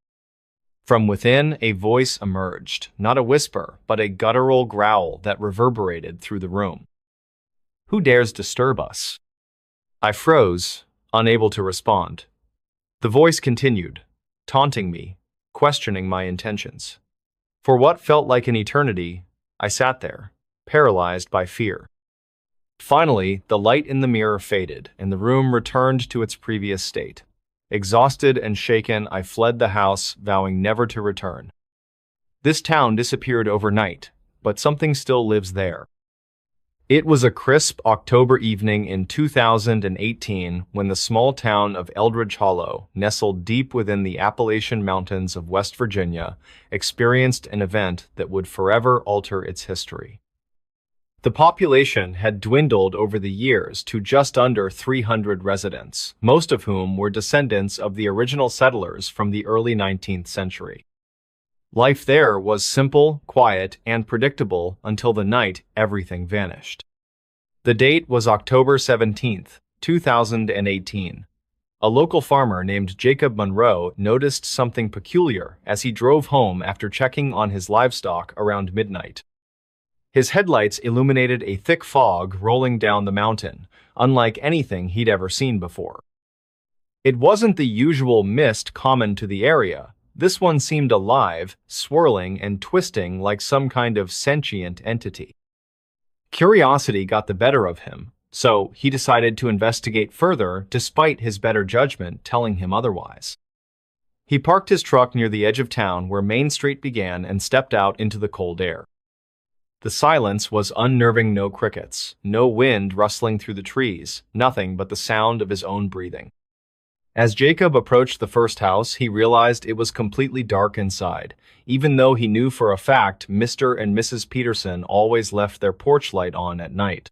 From within, a voice emerged, not a whisper, but a guttural growl that reverberated through the room. "Who dares disturb us?" I froze, unable to respond. The voice continued, taunting me, questioning my intentions. For what felt like an eternity, I sat there, paralyzed by fear. Finally, the light in the mirror faded, and the room returned to its previous state. Exhausted and shaken, I fled the house, vowing never to return. This town disappeared overnight, but something still lives there. It was a crisp October evening in 2018 when the small town of Eldridge Hollow, nestled deep within the Appalachian Mountains of West Virginia, experienced an event that would forever alter its history. The population had dwindled over the years to just under 300 residents, most of whom were descendants of the original settlers from the early 19th century. Life there was simple, quiet, and predictable until the night everything vanished. The date was October 17th, 2018. A local farmer named Jacob Monroe noticed something peculiar as he drove home after checking on his livestock around midnight. His headlights illuminated a thick fog rolling down the mountain, unlike anything he'd ever seen before. It wasn't the usual mist common to the area. This one seemed alive, swirling and twisting like some kind of sentient entity. Curiosity got the better of him, so he decided to investigate further despite his better judgment telling him otherwise. He parked his truck near the edge of town where Main Street began and stepped out into the cold air. The silence was unnerving. No crickets, no wind rustling through the trees, nothing but the sound of his own breathing. As Jacob approached the first house, he realized it was completely dark inside, even though he knew for a fact Mr. and Mrs. Peterson always left their porch light on at night.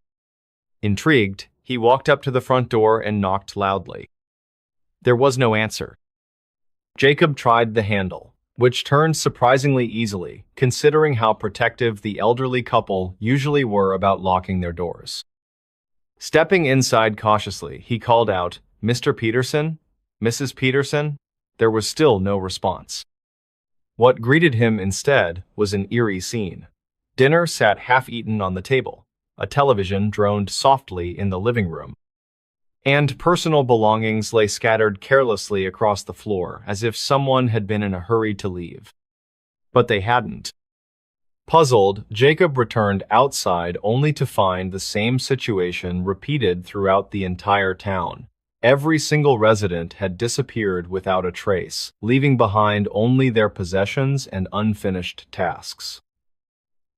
Intrigued, he walked up to the front door and knocked loudly. There was no answer. Jacob tried the handle, which turned surprisingly easily, considering how protective the elderly couple usually were about locking their doors. Stepping inside cautiously, he called out, "Mr. Peterson? Mrs. Peterson?" There was still no response. What greeted him instead was an eerie scene. Dinner sat half-eaten on the table. A television droned softly in the living room, and personal belongings lay scattered carelessly across the floor as if someone had been in a hurry to leave. But they hadn't. Puzzled, Jacob returned outside only to find the same situation repeated throughout the entire town. Every single resident had disappeared without a trace, leaving behind only their possessions and unfinished tasks.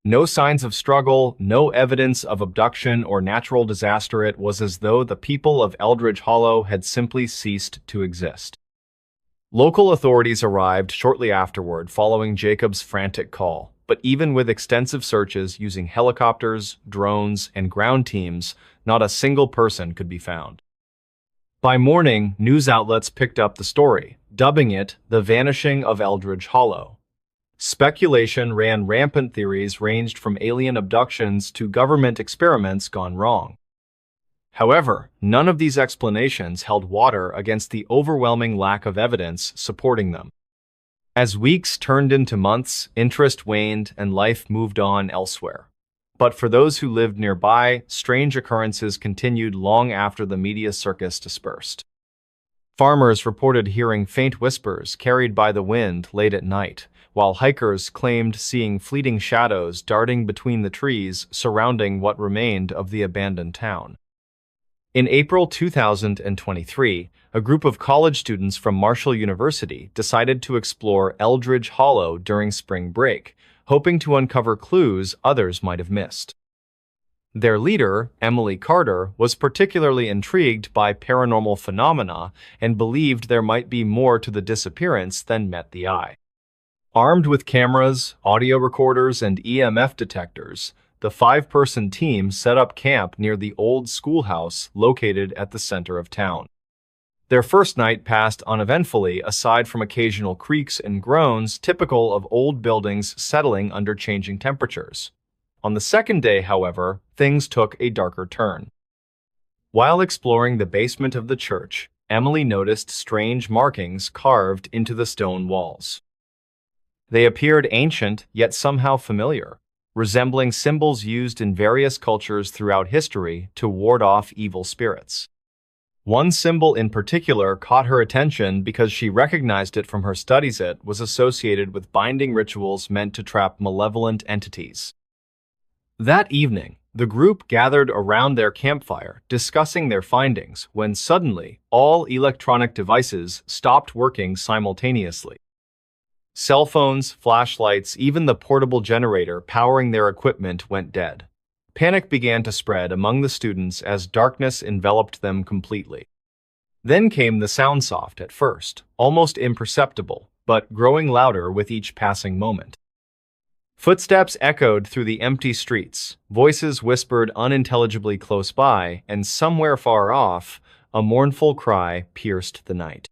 No signs of struggle, no evidence of abduction or natural disaster. It was as though the people of Eldridge Hollow had simply ceased to exist. Local authorities arrived shortly afterward following Jacob's frantic call, but even with extensive searches using helicopters, drones, and ground teams, not a single person could be found. By morning, news outlets picked up the story, dubbing it the vanishing of Eldridge Hollow. Speculation ran rampant. Theories ranged from alien abductions to government experiments gone wrong. However, none of these explanations held water against the overwhelming lack of evidence supporting them. As weeks turned into months, interest waned and life moved on elsewhere. But for those who lived nearby, strange occurrences continued long after the media circus dispersed. Farmers reported hearing faint whispers carried by the wind late at night, while hikers claimed seeing fleeting shadows darting between the trees surrounding what remained of the abandoned town. In April 2023, a group of college students from Marshall University decided to explore Eldridge Hollow during spring break, hoping to uncover clues others might have missed. Their leader, Emily Carter, was particularly intrigued by paranormal phenomena and believed there might be more to the disappearance than met the eye. Armed with cameras, audio recorders, and EMF detectors, the five-person team set up camp near the old schoolhouse located at the center of town. Their first night passed uneventfully aside from occasional creaks and groans typical of old buildings settling under changing temperatures. On the second day, however, things took a darker turn. While exploring the basement of the church, Emily noticed strange markings carved into the stone walls. They appeared ancient yet somehow familiar, resembling symbols used in various cultures throughout history to ward off evil spirits. One symbol in particular caught her attention because she recognized it from her studies. It was associated with binding rituals meant to trap malevolent entities. That evening, the group gathered around their campfire, discussing their findings, when suddenly, all electronic devices stopped working simultaneously. Cell phones, flashlights, even the portable generator powering their equipment went dead. Panic began to spread among the students as darkness enveloped them completely. Then came the sound, soft at first, almost imperceptible, but growing louder with each passing moment. Footsteps echoed through the empty streets, voices whispered unintelligibly close by, and somewhere far off, a mournful cry pierced the night.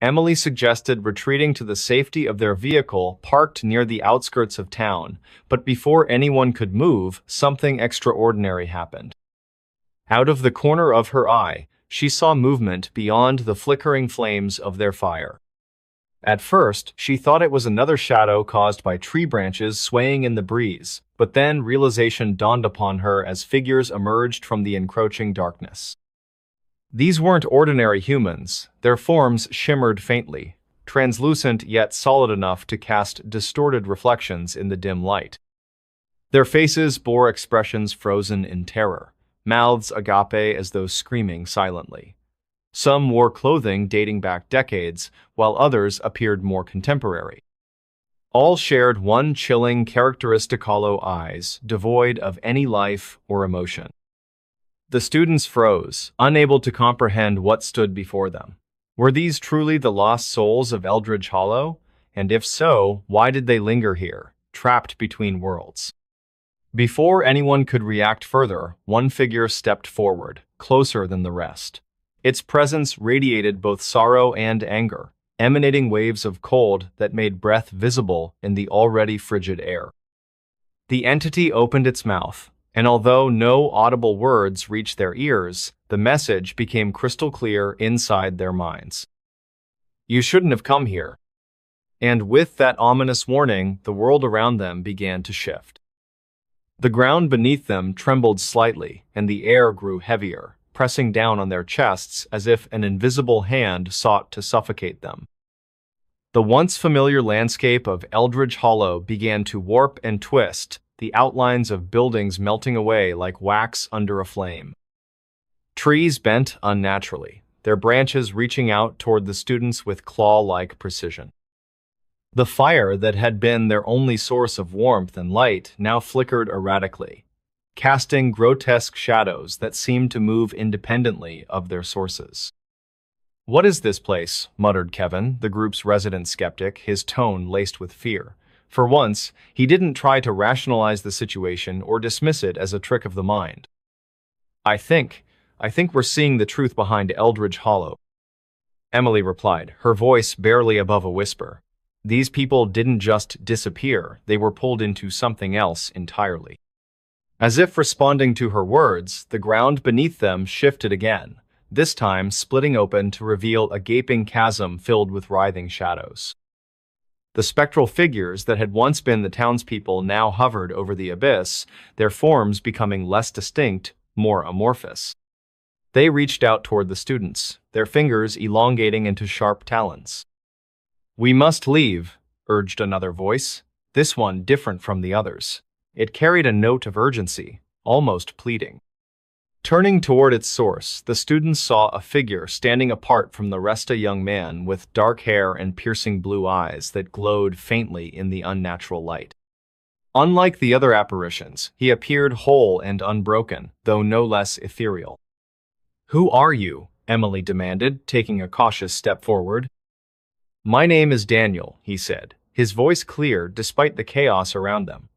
Emily suggested retreating to the safety of their vehicle parked near the outskirts of town, but before anyone could move, something extraordinary happened. Out of the corner of her eye, she saw movement beyond the flickering flames of their fire. At first, she thought it was another shadow caused by tree branches swaying in the breeze, but then realization dawned upon her as figures emerged from the encroaching darkness. These weren't ordinary humans. Their forms shimmered faintly, translucent yet solid enough to cast distorted reflections in the dim light. Their faces bore expressions frozen in terror, mouths agape as though screaming silently. Some wore clothing dating back decades, while others appeared more contemporary. All shared one chilling, characteristic hollow eyes, devoid of any life or emotion. The students froze, unable to comprehend what stood before them. Were these truly the lost souls of Eldridge Hollow? And if so, why did they linger here, trapped between worlds? Before anyone could react further, one figure stepped forward, closer than the rest. Its presence radiated both sorrow and anger, emanating waves of cold that made breath visible in the already frigid air. The entity opened its mouth, and although no audible words reached their ears, the message became crystal clear inside their minds. "You shouldn't have come here." And with that ominous warning, the world around them began to shift. The ground beneath them trembled slightly, and the air grew heavier, pressing down on their chests as if an invisible hand sought to suffocate them. The once familiar landscape of Eldridge Hollow began to warp and twist, the outlines of buildings melting away like wax under a flame. Trees bent unnaturally, their branches reaching out toward the students with claw-like precision. The fire that had been their only source of warmth and light now flickered erratically, casting grotesque shadows that seemed to move independently of their sources. "What is this place?" muttered Kevin, the group's resident skeptic, his tone laced with fear. For once, he didn't try to rationalize the situation or dismiss it as a trick of the mind. I think we're seeing the truth behind Eldridge Hollow," Emily replied, her voice barely above a whisper. These people didn't just disappear, they were pulled into something else entirely. As if responding to her words, the ground beneath them shifted again, this time splitting open to reveal a gaping chasm filled with writhing shadows. The spectral figures that had once been the townspeople now hovered over the abyss, their forms becoming less distinct, more amorphous. They reached out toward the students, their fingers elongating into sharp talons. "We must leave," urged another voice, this one different from the others. It carried a note of urgency, almost pleading. Turning toward its source, the students saw a figure standing apart from the rest, a young man with dark hair and piercing blue eyes that glowed faintly in the unnatural light. Unlike the other apparitions, he appeared whole and unbroken, though no less ethereal. "Who are you?" Emily demanded, taking a cautious step forward. "My name is Daniel," he said, his voice clear despite the chaos around them.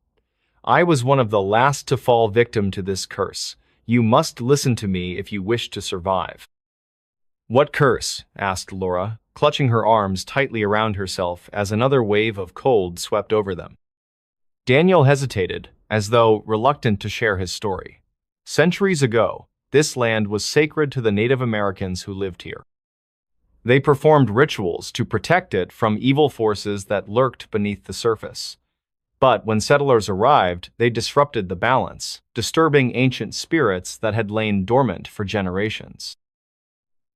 "I was one of the last to fall victim to this curse. You must listen to me if you wish to survive." "What curse?" asked Laura, clutching her arms tightly around herself as another wave of cold swept over them. Daniel hesitated, as though reluctant to share his story. Centuries ago, this land was sacred to the Native Americans who lived here. They performed rituals to protect it from evil forces that lurked beneath the surface. But when settlers arrived, they disrupted the balance, disturbing ancient spirits that had lain dormant for generations.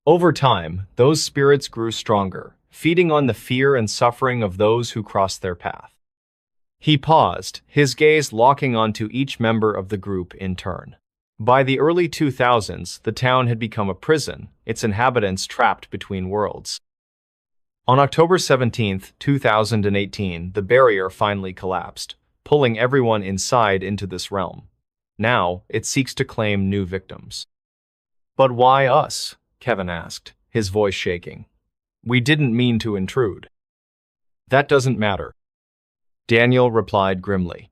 Over time, those spirits grew stronger, feeding on the fear and suffering of those who crossed their path. He paused, his gaze locking onto each member of the group in turn. By the early 2000s, the town had become a prison, its inhabitants trapped between worlds. On October 17, 2018, the barrier finally collapsed, pulling everyone inside into this realm. Now, it seeks to claim new victims. "But why us?" Kevin asked, his voice shaking. "We didn't mean to intrude." "That doesn't matter." Daniel replied grimly.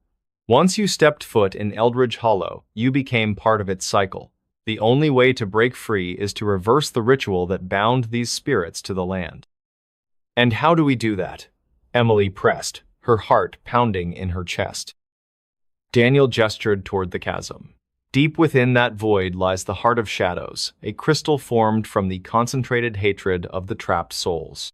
Once you stepped foot in Eldridge Hollow, you became part of its cycle. The only way to break free is to reverse the ritual that bound these spirits to the land. And how do we do that? Emily pressed, her heart pounding in her chest. Daniel gestured toward the chasm. Deep within that void lies the heart of shadows, a crystal formed from the concentrated hatred of the trapped souls.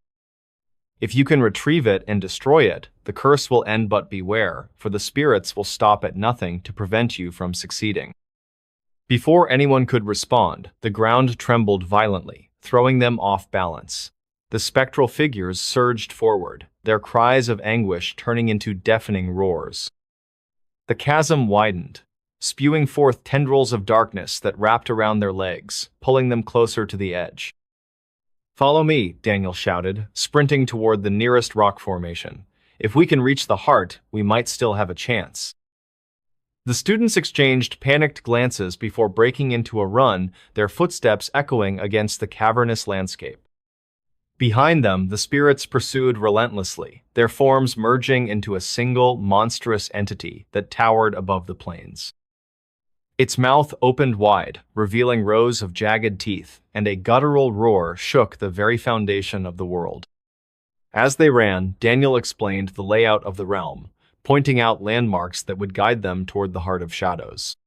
If you can retrieve it and destroy it, the curse will end, but beware, for the spirits will stop at nothing to prevent you from succeeding. Before anyone could respond, the ground trembled violently, throwing them off balance. The spectral figures surged forward, their cries of anguish turning into deafening roars. The chasm widened, spewing forth tendrils of darkness that wrapped around their legs, pulling them closer to the edge. "Follow me," Daniel shouted, sprinting toward the nearest rock formation. "If we can reach the heart, we might still have a chance." The students exchanged panicked glances before breaking into a run, their footsteps echoing against the cavernous landscape. Behind them, the spirits pursued relentlessly, their forms merging into a single, monstrous entity that towered above the plains. Its mouth opened wide, revealing rows of jagged teeth, and a guttural roar shook the very foundation of the world. As they ran, Daniel explained the layout of the realm, pointing out landmarks that would guide them toward the heart of shadows.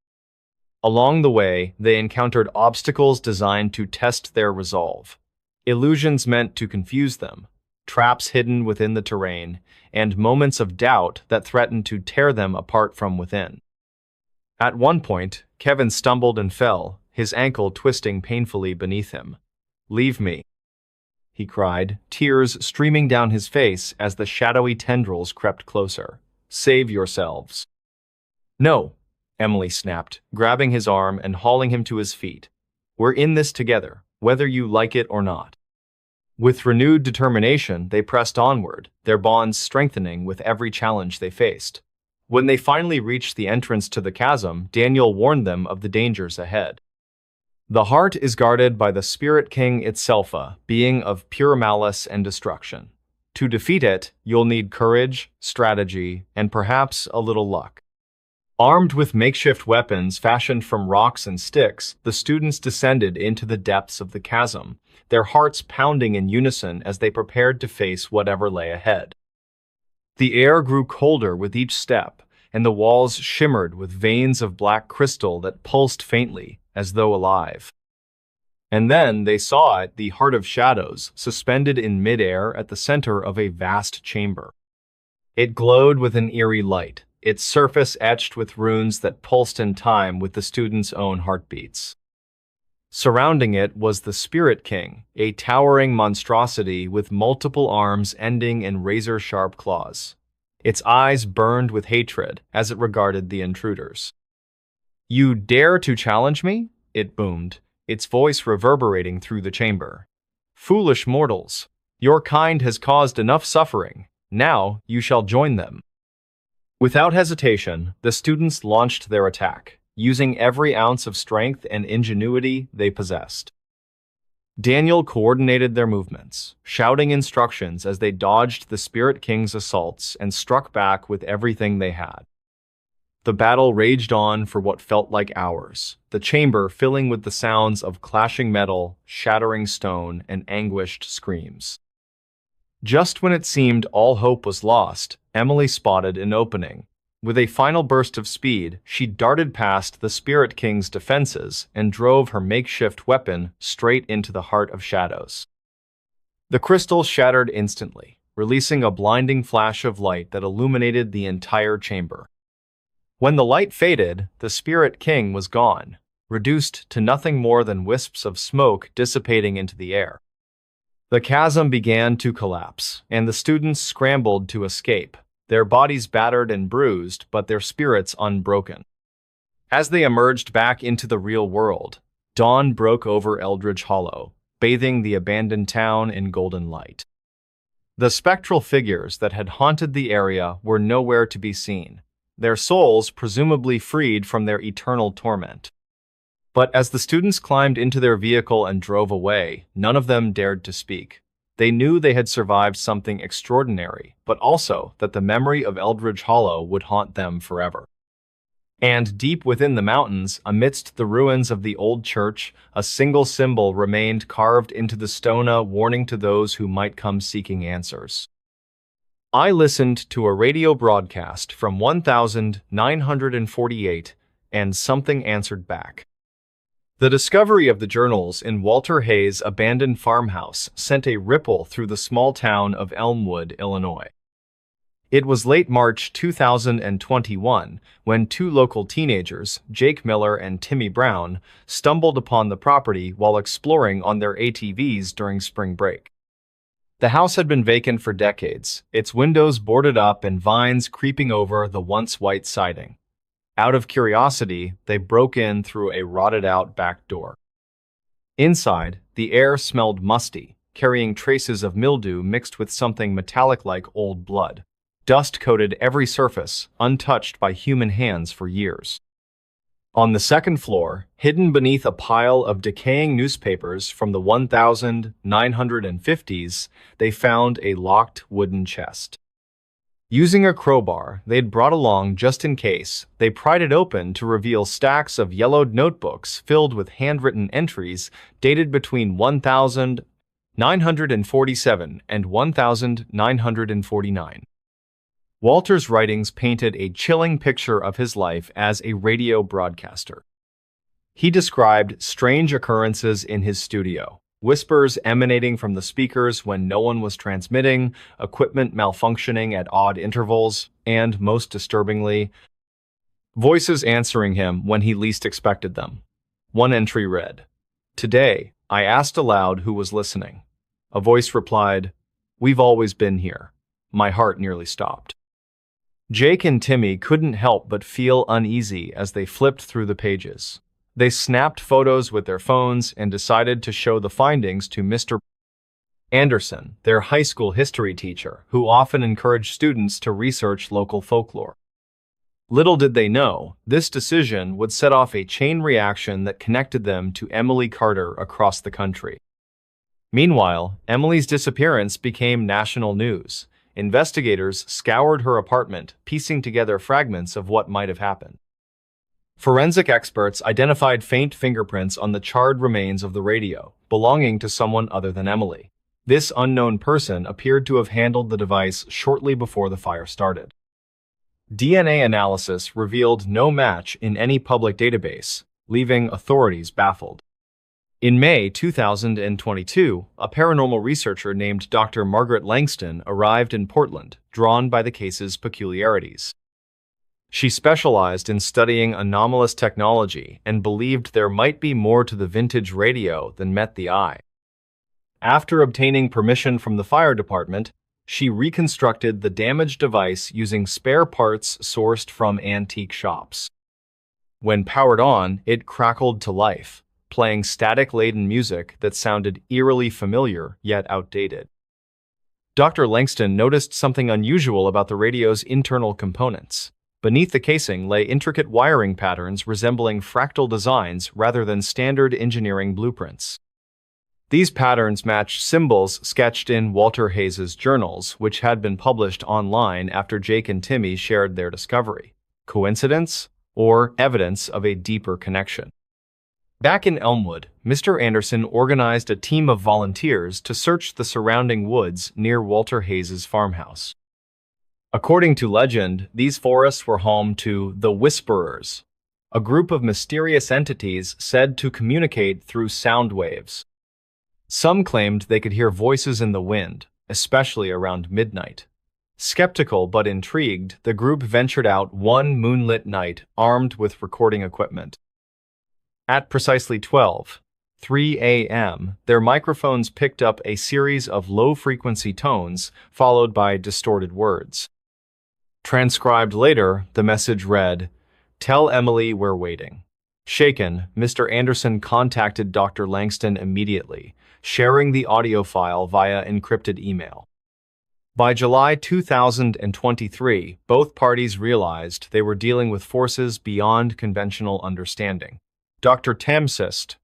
Along the way, they encountered obstacles designed to test their resolve. Illusions meant to confuse them, traps hidden within the terrain, and moments of doubt that threatened to tear them apart from within. At one point, Kevin stumbled and fell, his ankle twisting painfully beneath him. "Leave me," he cried, tears streaming down his face as the shadowy tendrils crept closer. "Save yourselves." "No," Emily snapped, grabbing his arm and hauling him to his feet. "We're in this together, whether you like it or not." With renewed determination, they pressed onward, their bonds strengthening with every challenge they faced. When they finally reached the entrance to the chasm, Daniel warned them of the dangers ahead. "The heart is guarded by the Spirit King itself, a being of pure malice and destruction. To defeat it, you'll need courage, strategy, and perhaps a little luck." Armed with makeshift weapons fashioned from rocks and sticks, the students descended into the depths of the chasm, their hearts pounding in unison as they prepared to face whatever lay ahead. The air grew colder with each step, and the walls shimmered with veins of black crystal that pulsed faintly, as though alive. And then they saw it, the heart of shadows, suspended in midair at the center of a vast chamber. It glowed with an eerie light, its surface etched with runes that pulsed in time with the students' own heartbeats. Surrounding it was the Spirit King, a towering monstrosity with multiple arms ending in razor-sharp claws. Its eyes burned with hatred as it regarded the intruders. "You dare to challenge me?" it boomed, its voice reverberating through the chamber. "Foolish mortals, your kind has caused enough suffering. Now you shall join them." Without hesitation, the students launched their attack, using every ounce of strength and ingenuity they possessed. Daniel coordinated their movements, shouting instructions as they dodged the Spirit King's assaults and struck back with everything they had. The battle raged on for what felt like hours, the chamber filling with the sounds of clashing metal, shattering stone, and anguished screams. Just when it seemed all hope was lost, Emily spotted an opening. With a final burst of speed, she darted past the Spirit King's defenses and drove her makeshift weapon straight into the heart of shadows. The crystal shattered instantly, releasing a blinding flash of light that illuminated the entire chamber. When the light faded, the Spirit King was gone, reduced to nothing more than wisps of smoke dissipating into the air. The chasm began to collapse, and the students scrambled to escape, their bodies battered and bruised, but their spirits unbroken. As they emerged back into the real world, dawn broke over Eldridge Hollow, bathing the abandoned town in golden light. The spectral figures that had haunted the area were nowhere to be seen, their souls presumably freed from their eternal torment. But as the students climbed into their vehicle and drove away, none of them dared to speak. They knew they had survived something extraordinary, but also that the memory of Eldridge Hollow would haunt them forever. And deep within the mountains, amidst the ruins of the old church, a single symbol remained carved into the stone, a warning to those who might come seeking answers. I listened to a radio broadcast from 1948, and something answered back. The discovery of the journals in Walter Hayes' abandoned farmhouse sent a ripple through the small town of Elmwood, Illinois. It was late March 2021 when two local teenagers, Jake Miller and Timmy Brown, stumbled upon the property while exploring on their ATVs during spring break. The house had been vacant for decades, its windows boarded up and vines creeping over the once white siding. Out of curiosity, they broke in through a rotted-out back door. Inside, the air smelled musty, carrying traces of mildew mixed with something metallic like old blood. Dust coated every surface, untouched by human hands for years. On the second floor, hidden beneath a pile of decaying newspapers from the 1950s, they found a locked wooden chest. Using a crowbar they'd brought along just in case, they pried it open to reveal stacks of yellowed notebooks filled with handwritten entries dated between 1947 and 1949. Walter's writings painted a chilling picture of his life as a radio broadcaster. He described strange occurrences in his studio, whispers emanating from the speakers when no one was transmitting, equipment malfunctioning at odd intervals, and, most disturbingly, voices answering him when he least expected them. One entry read, "Today, I asked aloud who was listening. A voice replied, 'We've always been here.' My heart nearly stopped." Jake and Timmy couldn't help but feel uneasy as they flipped through the pages. They snapped photos with their phones and decided to show the findings to Mr. Anderson, their high school history teacher, who often encouraged students to research local folklore. Little did they know, this decision would set off a chain reaction that connected them to Emily Carter across the country. Meanwhile, Emily's disappearance became national news. Investigators scoured her apartment, piecing together fragments of what might have happened. Forensic experts identified faint fingerprints on the charred remains of the radio, belonging to someone other than Emily. This unknown person appeared to have handled the device shortly before the fire started. DNA analysis revealed no match in any public database, leaving authorities baffled. In May 2022, a paranormal researcher named Dr. Margaret Langston arrived in Portland, drawn by the case's peculiarities. She specialized in studying anomalous technology and believed there might be more to the vintage radio than met the eye. After obtaining permission from the fire department, she reconstructed the damaged device using spare parts sourced from antique shops. When powered on, it crackled to life, playing static-laden music that sounded eerily familiar yet outdated. Dr. Langston noticed something unusual about the radio's internal components. Beneath the casing lay intricate wiring patterns resembling fractal designs rather than standard engineering blueprints. These patterns matched symbols sketched in Walter Hayes' journals, which had been published online after Jake and Timmy shared their discovery. Coincidence? Or evidence of a deeper connection? Back in Elmwood, Mr. Anderson organized a team of volunteers to search the surrounding woods near Walter Hayes' farmhouse. According to legend, these forests were home to the Whisperers, a group of mysterious entities said to communicate through sound waves. Some claimed they could hear voices in the wind, especially around midnight. Skeptical but intrigued, the group ventured out one moonlit night armed with recording equipment. At precisely 12:03 a.m., their microphones picked up a series of low-frequency tones followed by distorted words. Transcribed later, the message read, "Tell Emily we're waiting." Shaken, Mr. Anderson contacted Dr. Langston immediately, sharing the audio file via encrypted email. By July 2023, both parties realized they were dealing with forces beyond conventional understanding. Dr. Tamsist,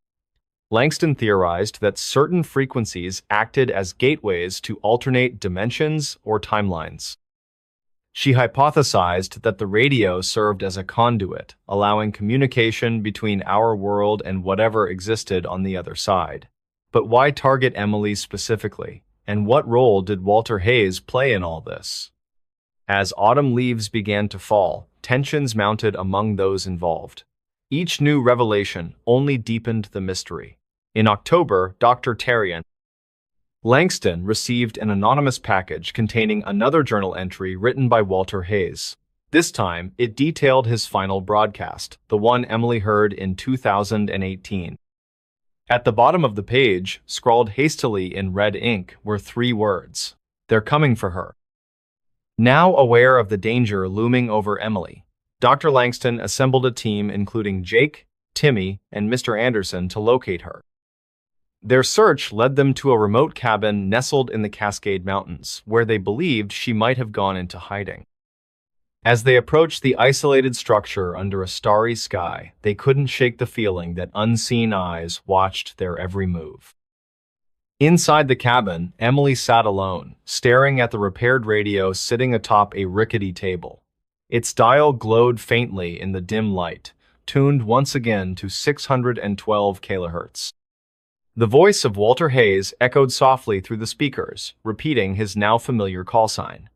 Langston theorized that certain frequencies acted as gateways to alternate dimensions or timelines. She hypothesized that the radio served as a conduit, allowing communication between our world and whatever existed on the other side. But why target Emily specifically? And what role did Walter Hayes play in all this? As autumn leaves began to fall, tensions mounted among those involved. Each new revelation only deepened the mystery. In October, Dr. Terrian Langston received an anonymous package containing another journal entry written by Walter Hayes. This time, it detailed his final broadcast, the one Emily heard in 2018. At the bottom of the page, scrawled hastily in red ink, were 3 words. "They're coming for her." Now aware of the danger looming over Emily, Dr. Langston assembled a team including Jake, Timmy, and Mr. Anderson to locate her. Their search led them to a remote cabin nestled in the Cascade Mountains, where they believed she might have gone into hiding. As they approached the isolated structure under a starry sky, they couldn't shake the feeling that unseen eyes watched their every move. Inside the cabin, Emily sat alone, staring at the repaired radio sitting atop a rickety table. Its dial glowed faintly in the dim light, tuned once again to 612 kHz. The voice of Walter Hayes echoed softly through the speakers, repeating his now familiar call sign.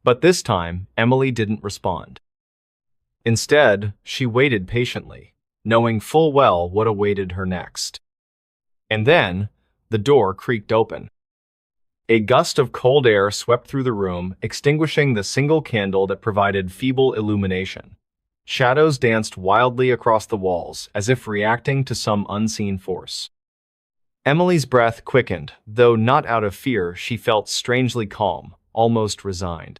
But this time, Emily didn't respond. Instead, she waited patiently, knowing full well what awaited her next. And then, the door creaked open. A gust of cold air swept through the room, extinguishing the single candle that provided feeble illumination. Shadows danced wildly across the walls, as if reacting to some unseen force. Emily's breath quickened, though not out of fear. She felt strangely calm, almost resigned.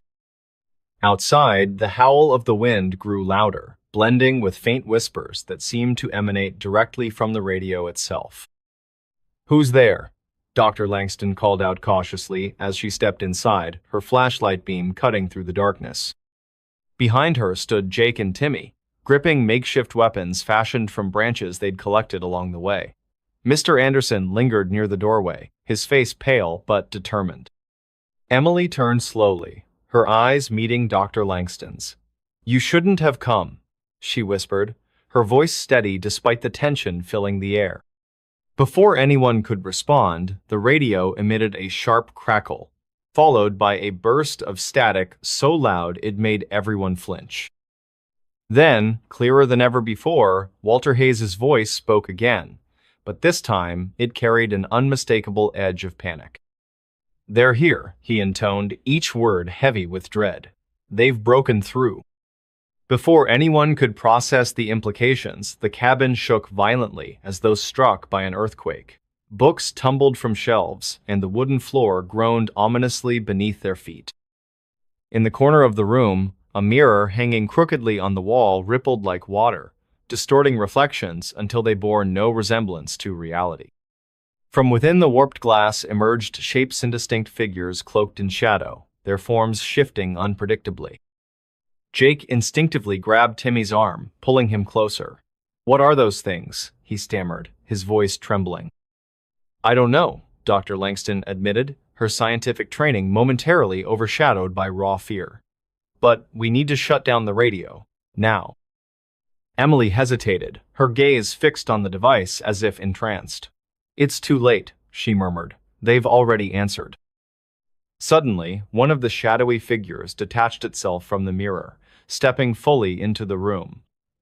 Outside, the howl of the wind grew louder, blending with faint whispers that seemed to emanate directly from the radio itself. "Who's there?" Dr. Langston called out cautiously as she stepped inside, her flashlight beam cutting through the darkness. Behind her stood Jake and Timmy, gripping makeshift weapons fashioned from branches they'd collected along the way. Mr. Anderson lingered near the doorway, his face pale but determined. Emily turned slowly, her eyes meeting Dr. Langston's. "You shouldn't have come," she whispered, her voice steady despite the tension filling the air. Before anyone could respond, the radio emitted a sharp crackle, followed by a burst of static so loud it made everyone flinch. Then, clearer than ever before, Walter Hayes' voice spoke again, but this time it carried an unmistakable edge of panic. "They're here," he intoned, each word heavy with dread. "They've broken through." Before anyone could process the implications, the cabin shook violently as though struck by an earthquake. Books tumbled from shelves, and the wooden floor groaned ominously beneath their feet. In the corner of the room, a mirror hanging crookedly on the wall rippled like water, distorting reflections until they bore no resemblance to reality. From within the warped glass emerged shapes indistinct figures cloaked in shadow, their forms shifting unpredictably. Jake instinctively grabbed Timmy's arm, pulling him closer. "What are those things?" he stammered, his voice trembling. "I don't know," Dr. Langston admitted, her scientific training momentarily overshadowed by raw fear. "But we need to shut down the radio. Now." Emily hesitated, her gaze fixed on the device as if entranced. "It's too late," she murmured. "They've already answered." Suddenly, one of the shadowy figures detached itself from the mirror, stepping fully into the room.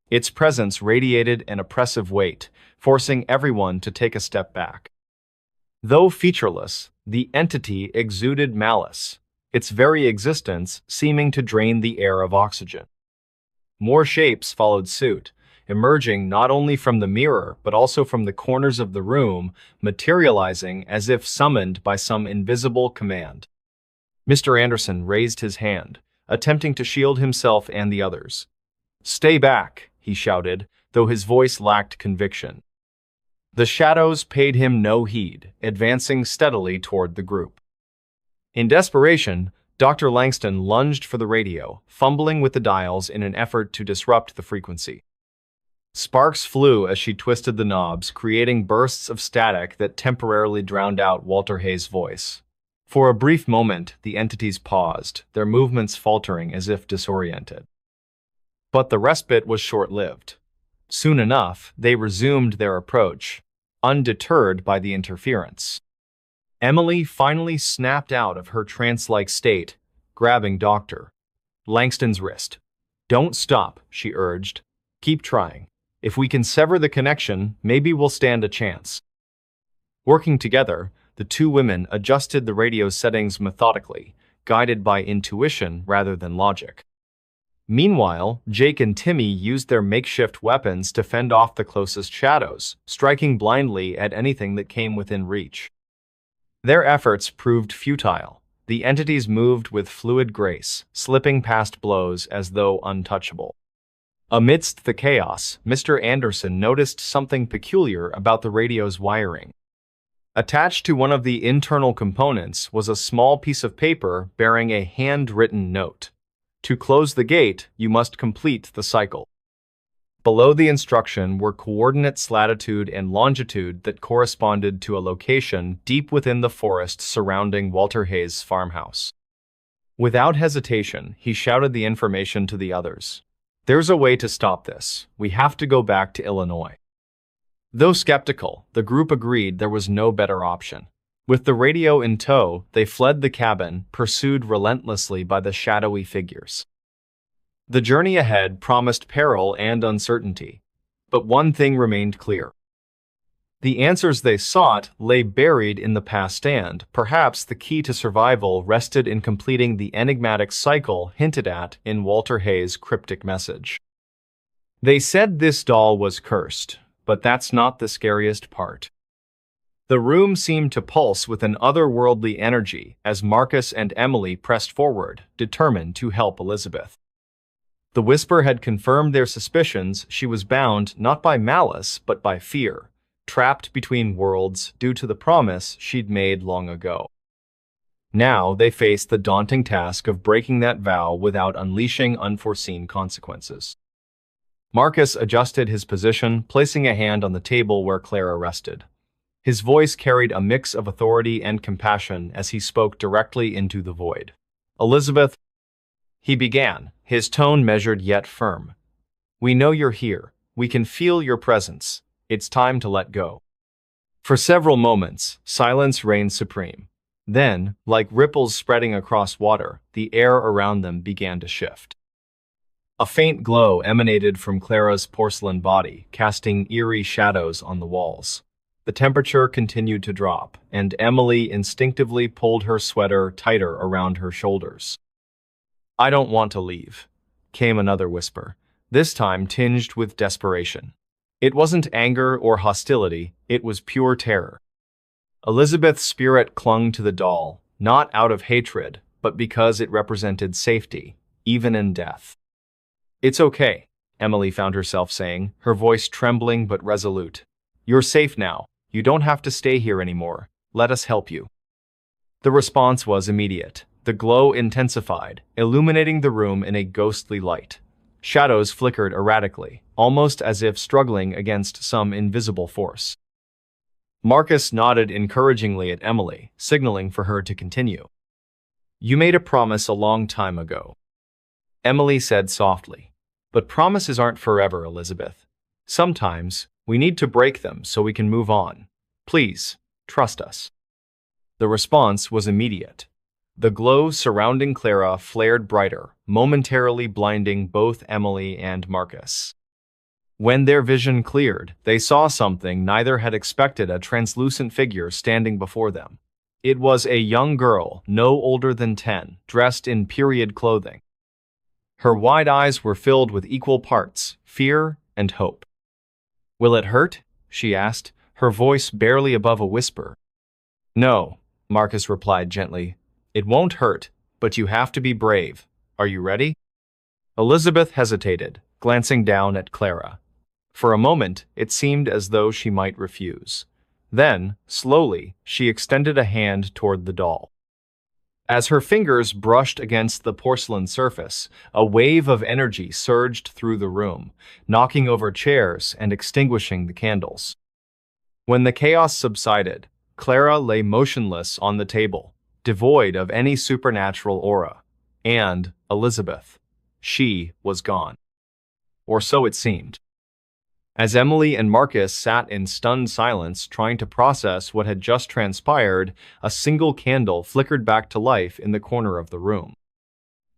Its presence radiated an oppressive weight, forcing everyone to take a step back. Though featureless, the entity exuded malice, its very existence seeming to drain the air of oxygen. More shapes followed suit, emerging not only from the mirror but also from the corners of the room, materializing as if summoned by some invisible command. Mr. Anderson raised his hand, attempting to shield himself and the others. "Stay back," he shouted, though his voice lacked conviction. The shadows paid him no heed, advancing steadily toward the group. In desperation, Dr. Langston lunged for the radio, fumbling with the dials in an effort to disrupt the frequency. Sparks flew as she twisted the knobs, creating bursts of static that temporarily drowned out Walter Hayes' voice. For a brief moment, the entities paused, their movements faltering as if disoriented. But the respite was short-lived. Soon enough, they resumed their approach, undeterred by the interference. Emily finally snapped out of her trance-like state, grabbing Dr. Langston's wrist. "Don't stop," she urged. "Keep trying. If we can sever the connection, maybe we'll stand a chance." Working together, the two women adjusted the radio settings methodically, guided by intuition rather than logic. Meanwhile, Jake and Timmy used their makeshift weapons to fend off the closest shadows, striking blindly at anything that came within reach. Their efforts proved futile. The entities moved with fluid grace, slipping past blows as though untouchable. Amidst the chaos, Mr. Anderson noticed something peculiar about the radio's wiring. Attached to one of the internal components was a small piece of paper bearing a handwritten note. "To close the gate, you must complete the cycle." Below the instruction were coordinates latitude and longitude that corresponded to a location deep within the forest surrounding Walter Hayes' farmhouse. Without hesitation, he shouted the information to the others. "There's a way to stop this. We have to go back to Illinois." Though skeptical, the group agreed there was no better option. With the radio in tow, they fled the cabin, pursued relentlessly by the shadowy figures. The journey ahead promised peril and uncertainty, but one thing remained clear. The answers they sought lay buried in the past, and perhaps the key to survival rested in completing the enigmatic cycle hinted at in Walter Hayes' cryptic message. They said this doll was cursed, but that's not the scariest part. The room seemed to pulse with an otherworldly energy as Marcus and Emily pressed forward, determined to help Elizabeth. The whisper had confirmed their suspicions. She was bound not by malice but by fear, trapped between worlds due to the promise she'd made long ago. Now they faced the daunting task of breaking that vow without unleashing unforeseen consequences. Marcus adjusted his position, placing a hand on the table where Clara rested. His voice carried a mix of authority and compassion as he spoke directly into the void. "Elizabeth," he began, his tone measured yet firm. "We know you're here. We can feel your presence. It's time to let go." For several moments, silence reigned supreme. Then, like ripples spreading across water, the air around them began to shift. A faint glow emanated from Clara's porcelain body, casting eerie shadows on the walls. The temperature continued to drop, and Emily instinctively pulled her sweater tighter around her shoulders. "I don't want to leave," came another whisper, this time tinged with desperation. It wasn't anger or hostility, it was pure terror. Elizabeth's spirit clung to the doll, not out of hatred, but because it represented safety, even in death. "It's okay," Emily found herself saying, her voice trembling but resolute. "You're safe now. You don't have to stay here anymore. Let us help you." The response was immediate. The glow intensified, illuminating the room in a ghostly light. Shadows flickered erratically, almost as if struggling against some invisible force. Marcus nodded encouragingly at Emily, signaling for her to continue. "You made a promise a long time ago," Emily said softly. "But promises aren't forever, Elizabeth. Sometimes, we need to break them so we can move on. Please, trust us." The response was immediate. The glow surrounding Clara flared brighter, momentarily blinding both Emily and Marcus. When their vision cleared, they saw something neither had expected: a translucent figure standing before them. It was a young girl, no older than 10, dressed in period clothing. Her wide eyes were filled with equal parts fear and hope. "Will it hurt?" she asked, her voice barely above a whisper. "No," Marcus replied gently. "It won't hurt, but you have to be brave. Are you ready?" Elizabeth hesitated, glancing down at Clara. For a moment, it seemed as though she might refuse. Then, slowly, she extended a hand toward the doll. As her fingers brushed against the porcelain surface, a wave of energy surged through the room, knocking over chairs and extinguishing the candles. When the chaos subsided, Clara lay motionless on the table, devoid of any supernatural aura. And Elizabeth, she was gone. Or so it seemed. As Emily and Marcus sat in stunned silence trying to process what had just transpired, a single candle flickered back to life in the corner of the room.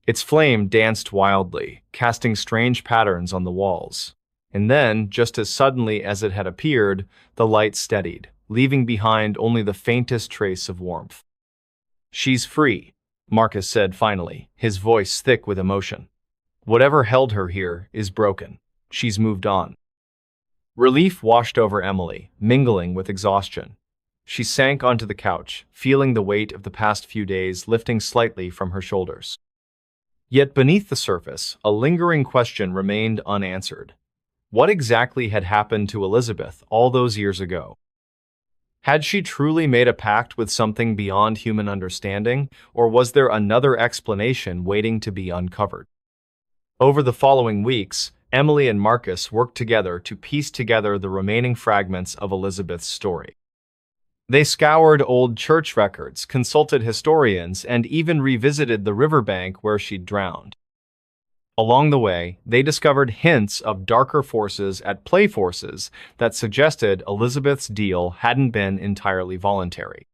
Its flame danced wildly, casting strange patterns on the walls. And then, just as suddenly as it had appeared, the light steadied, leaving behind only the faintest trace of warmth. "She's free," Marcus said finally, his voice thick with emotion. "Whatever held her here is broken. She's moved on." Relief washed over Emily, mingling with exhaustion. She sank onto the couch, feeling the weight of the past few days lifting slightly from her shoulders. Yet beneath the surface, a lingering question remained unanswered. What exactly had happened to Elizabeth all those years ago? Had she truly made a pact with something beyond human understanding, or was there another explanation waiting to be uncovered? Over the following weeks, Emily and Marcus worked together to piece together the remaining fragments of Elizabeth's story. They scoured old church records, consulted historians, and even revisited the riverbank where she'd drowned. Along the way, they discovered hints of darker forces at play forces that suggested Elizabeth's deal hadn't been entirely voluntary.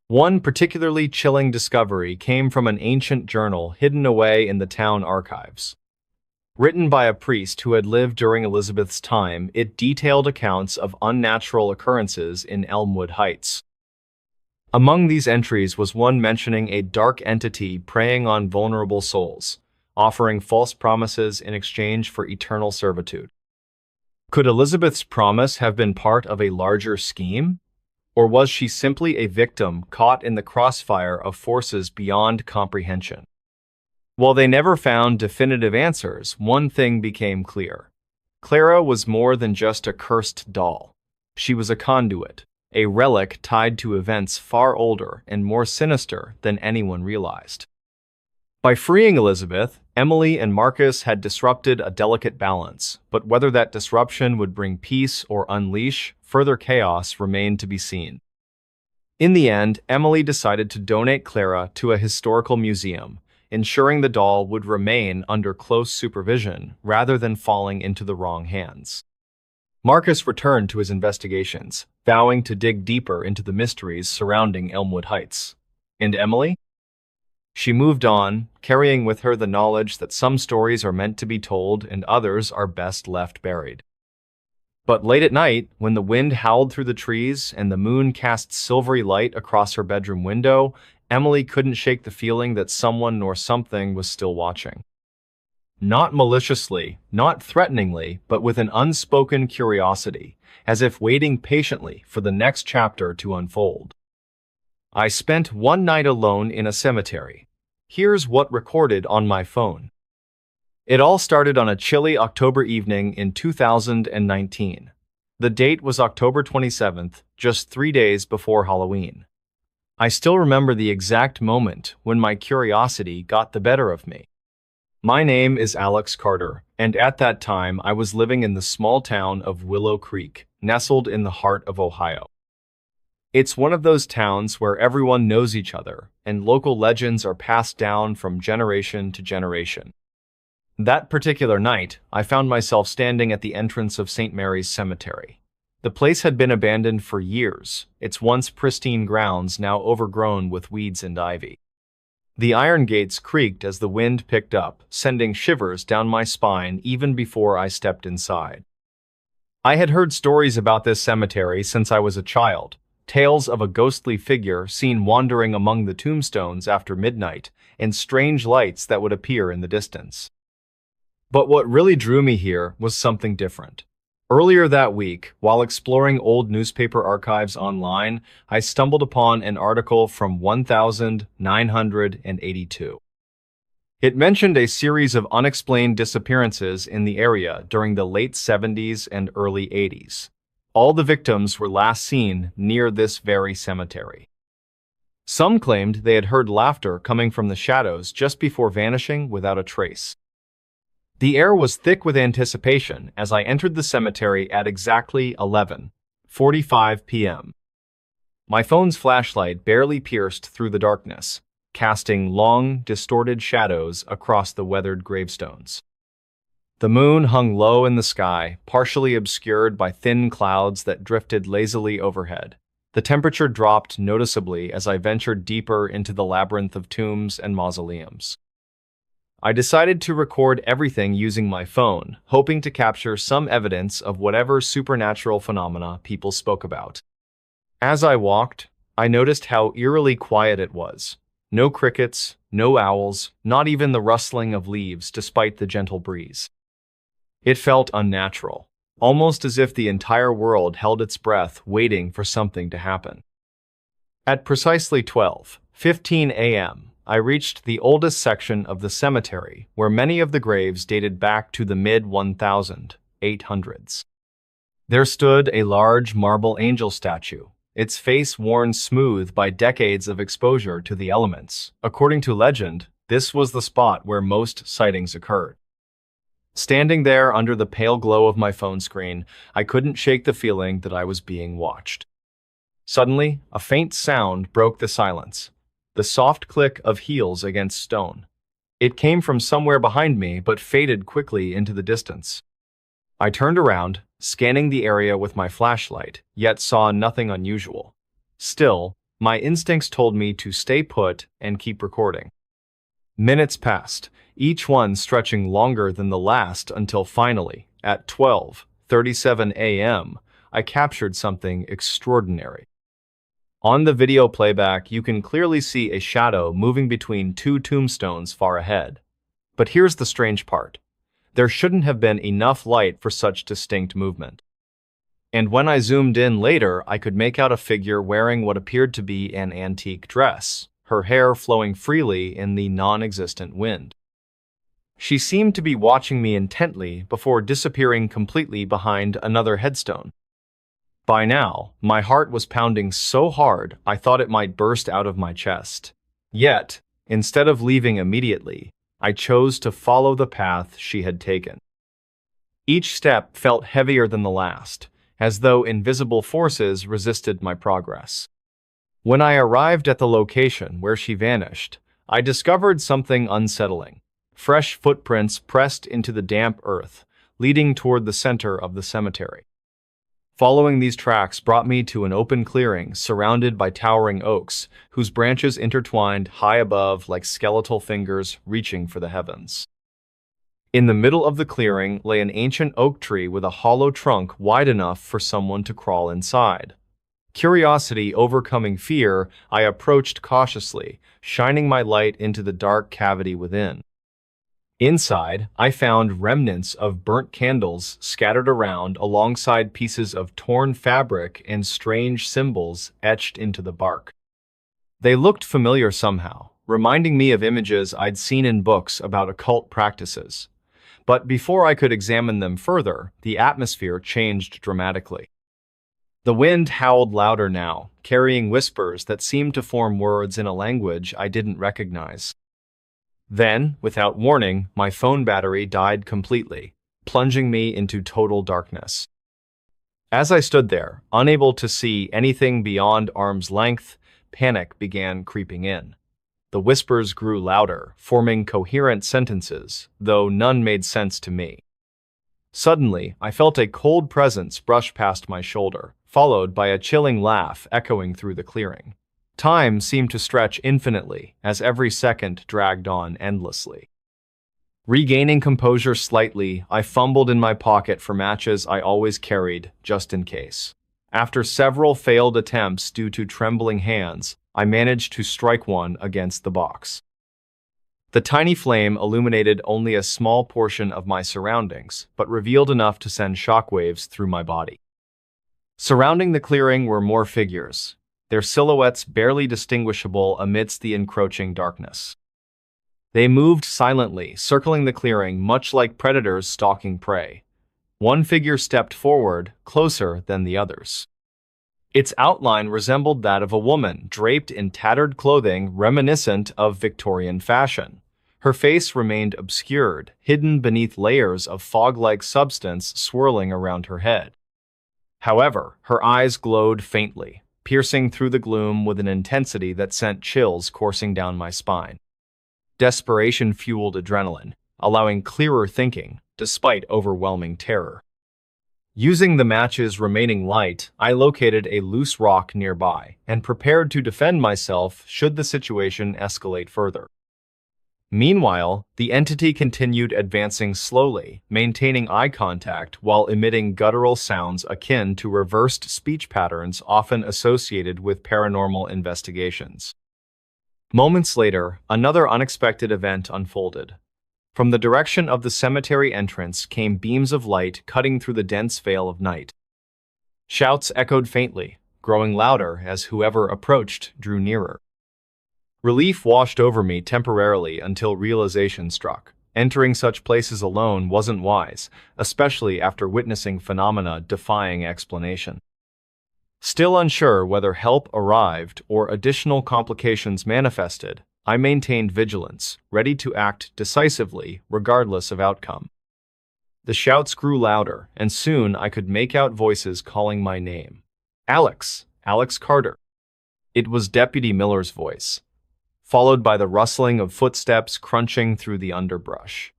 One particularly chilling discovery came from an ancient journal hidden away in the town archives. Written by a priest who had lived during Elizabeth's time, it detailed accounts of unnatural occurrences in Elmwood Heights. Among these entries was one mentioning a dark entity preying on vulnerable souls, offering false promises in exchange for eternal servitude. Could Elizabeth's promise have been part of a larger scheme? Or was she simply a victim caught in the crossfire of forces beyond comprehension? While they never found definitive answers, one thing became clear. Clara was more than just a cursed doll. She was a conduit, a relic tied to events far older and more sinister than anyone realized. By freeing Elizabeth, Emily and Marcus had disrupted a delicate balance, but whether that disruption would bring peace or unleash further chaos remained to be seen. In the end, Emily decided to donate Clara to a historical museum, ensuring the doll would remain under close supervision rather than falling into the wrong hands. Marcus returned to his investigations, vowing to dig deeper into the mysteries surrounding Elmwood Heights. And Emily? She moved on, carrying with her the knowledge that some stories are meant to be told and others are best left buried. But late at night, when the wind howled through the trees and the moon cast silvery light across her bedroom window, Emily couldn't shake the feeling that someone or something was still watching. Not maliciously, not threateningly, but with an unspoken curiosity, as if waiting patiently for the next chapter to unfold. I spent one night alone in a cemetery. Here's what recorded on my phone. It all started on a chilly October evening in 2019. The date was October 27th, just 3 days before Halloween. I still remember the exact moment when my curiosity got the better of me. My name is Alex Carter, and at that time I was living in the small town of Willow Creek, nestled in the heart of Ohio. It's one of those towns where everyone knows each other, and local legends are passed down from generation to generation. That particular night, I found myself standing at the entrance of St. Mary's Cemetery. The place had been abandoned for years, its once pristine grounds now overgrown with weeds and ivy. The iron gates creaked as the wind picked up, sending shivers down my spine even before I stepped inside. I had heard stories about this cemetery since I was a child, tales of a ghostly figure seen wandering among the tombstones after midnight, and strange lights that would appear in the distance. But what really drew me here was something different. Earlier that week, while exploring old newspaper archives online, I stumbled upon an article from 1982. It mentioned a series of unexplained disappearances in the area during the late 70s and early 80s. All the victims were last seen near this very cemetery. Some claimed they had heard laughter coming from the shadows just before vanishing without a trace. The air was thick with anticipation as I entered the cemetery at exactly 11:45 p.m. My phone's flashlight barely pierced through the darkness, casting long, distorted shadows across the weathered gravestones. The moon hung low in the sky, partially obscured by thin clouds that drifted lazily overhead. The temperature dropped noticeably as I ventured deeper into the labyrinth of tombs and mausoleums. I decided to record everything using my phone, hoping to capture some evidence of whatever supernatural phenomena people spoke about. As I walked, I noticed how eerily quiet it was. No crickets, no owls, not even the rustling of leaves despite the gentle breeze. It felt unnatural, almost as if the entire world held its breath waiting for something to happen. At precisely 12:15 a.m., I reached the oldest section of the cemetery, where many of the graves dated back to the mid-1800s. There stood a large marble angel statue, its face worn smooth by decades of exposure to the elements. According to legend, this was the spot where most sightings occurred. Standing there under the pale glow of my phone screen, I couldn't shake the feeling that I was being watched. Suddenly, a faint sound broke the silence. The soft click of heels against stone. It came from somewhere behind me but faded quickly into the distance. I turned around, scanning the area with my flashlight, yet saw nothing unusual. Still, my instincts told me to stay put and keep recording. Minutes passed, each one stretching longer than the last until finally, at 12:37 a.m., I captured something extraordinary. On the video playback, you can clearly see a shadow moving between two tombstones far ahead. But here's the strange part. There shouldn't have been enough light for such distinct movement. And when I zoomed in later, I could make out a figure wearing what appeared to be an antique dress, her hair flowing freely in the non-existent wind. She seemed to be watching me intently before disappearing completely behind another headstone. By now, my heart was pounding so hard I thought it might burst out of my chest. Yet, instead of leaving immediately, I chose to follow the path she had taken. Each step felt heavier than the last, as though invisible forces resisted my progress. When I arrived at the location where she vanished, I discovered something unsettling. Fresh footprints pressed into the damp earth, leading toward the center of the cemetery. Following these tracks brought me to an open clearing surrounded by towering oaks, whose branches intertwined high above like skeletal fingers reaching for the heavens. In the middle of the clearing lay an ancient oak tree with a hollow trunk wide enough for someone to crawl inside. Curiosity overcoming fear, I approached cautiously, shining my light into the dark cavity within. Inside, I found remnants of burnt candles scattered around alongside pieces of torn fabric and strange symbols etched into the bark. They looked familiar somehow, reminding me of images I'd seen in books about occult practices. But before I could examine them further, the atmosphere changed dramatically. The wind howled louder now, carrying whispers that seemed to form words in a language I didn't recognize. Then, without warning, my phone battery died completely, plunging me into total darkness. As I stood there, unable to see anything beyond arm's length, panic began creeping in. The whispers grew louder, forming coherent sentences, though none made sense to me. Suddenly, I felt a cold presence brush past my shoulder, followed by a chilling laugh echoing through the clearing. Time seemed to stretch infinitely as every second dragged on endlessly. Regaining composure slightly, I fumbled in my pocket for matches I always carried, just in case. After several failed attempts due to trembling hands, I managed to strike one against the box. The tiny flame illuminated only a small portion of my surroundings, but revealed enough to send shockwaves through my body. Surrounding the clearing were more figures, their silhouettes barely distinguishable amidst the encroaching darkness. They moved silently, circling the clearing much like predators stalking prey. One figure stepped forward, closer than the others. Its outline resembled that of a woman draped in tattered clothing reminiscent of Victorian fashion. Her face remained obscured, hidden beneath layers of fog-like substance swirling around her head. However, her eyes glowed faintly, piercing through the gloom with an intensity that sent chills coursing down my spine. Desperation fueled adrenaline, allowing clearer thinking, despite overwhelming terror. Using the match's remaining light, I located a loose rock nearby and prepared to defend myself should the situation escalate further. Meanwhile, the entity continued advancing slowly, maintaining eye contact while emitting guttural sounds akin to reversed speech patterns often associated with paranormal investigations. Moments later, another unexpected event unfolded. From the direction of the cemetery entrance came beams of light cutting through the dense veil of night. Shouts echoed faintly, growing louder as whoever approached drew nearer. Relief washed over me temporarily until realization struck. Entering such places alone wasn't wise, especially after witnessing phenomena defying explanation. Still unsure whether help arrived or additional complications manifested, I maintained vigilance, ready to act decisively regardless of outcome. The shouts grew louder, and soon I could make out voices calling my name. Alex, Alex Carter. It was Deputy Miller's voice, followed by the rustling of footsteps crunching through the underbrush.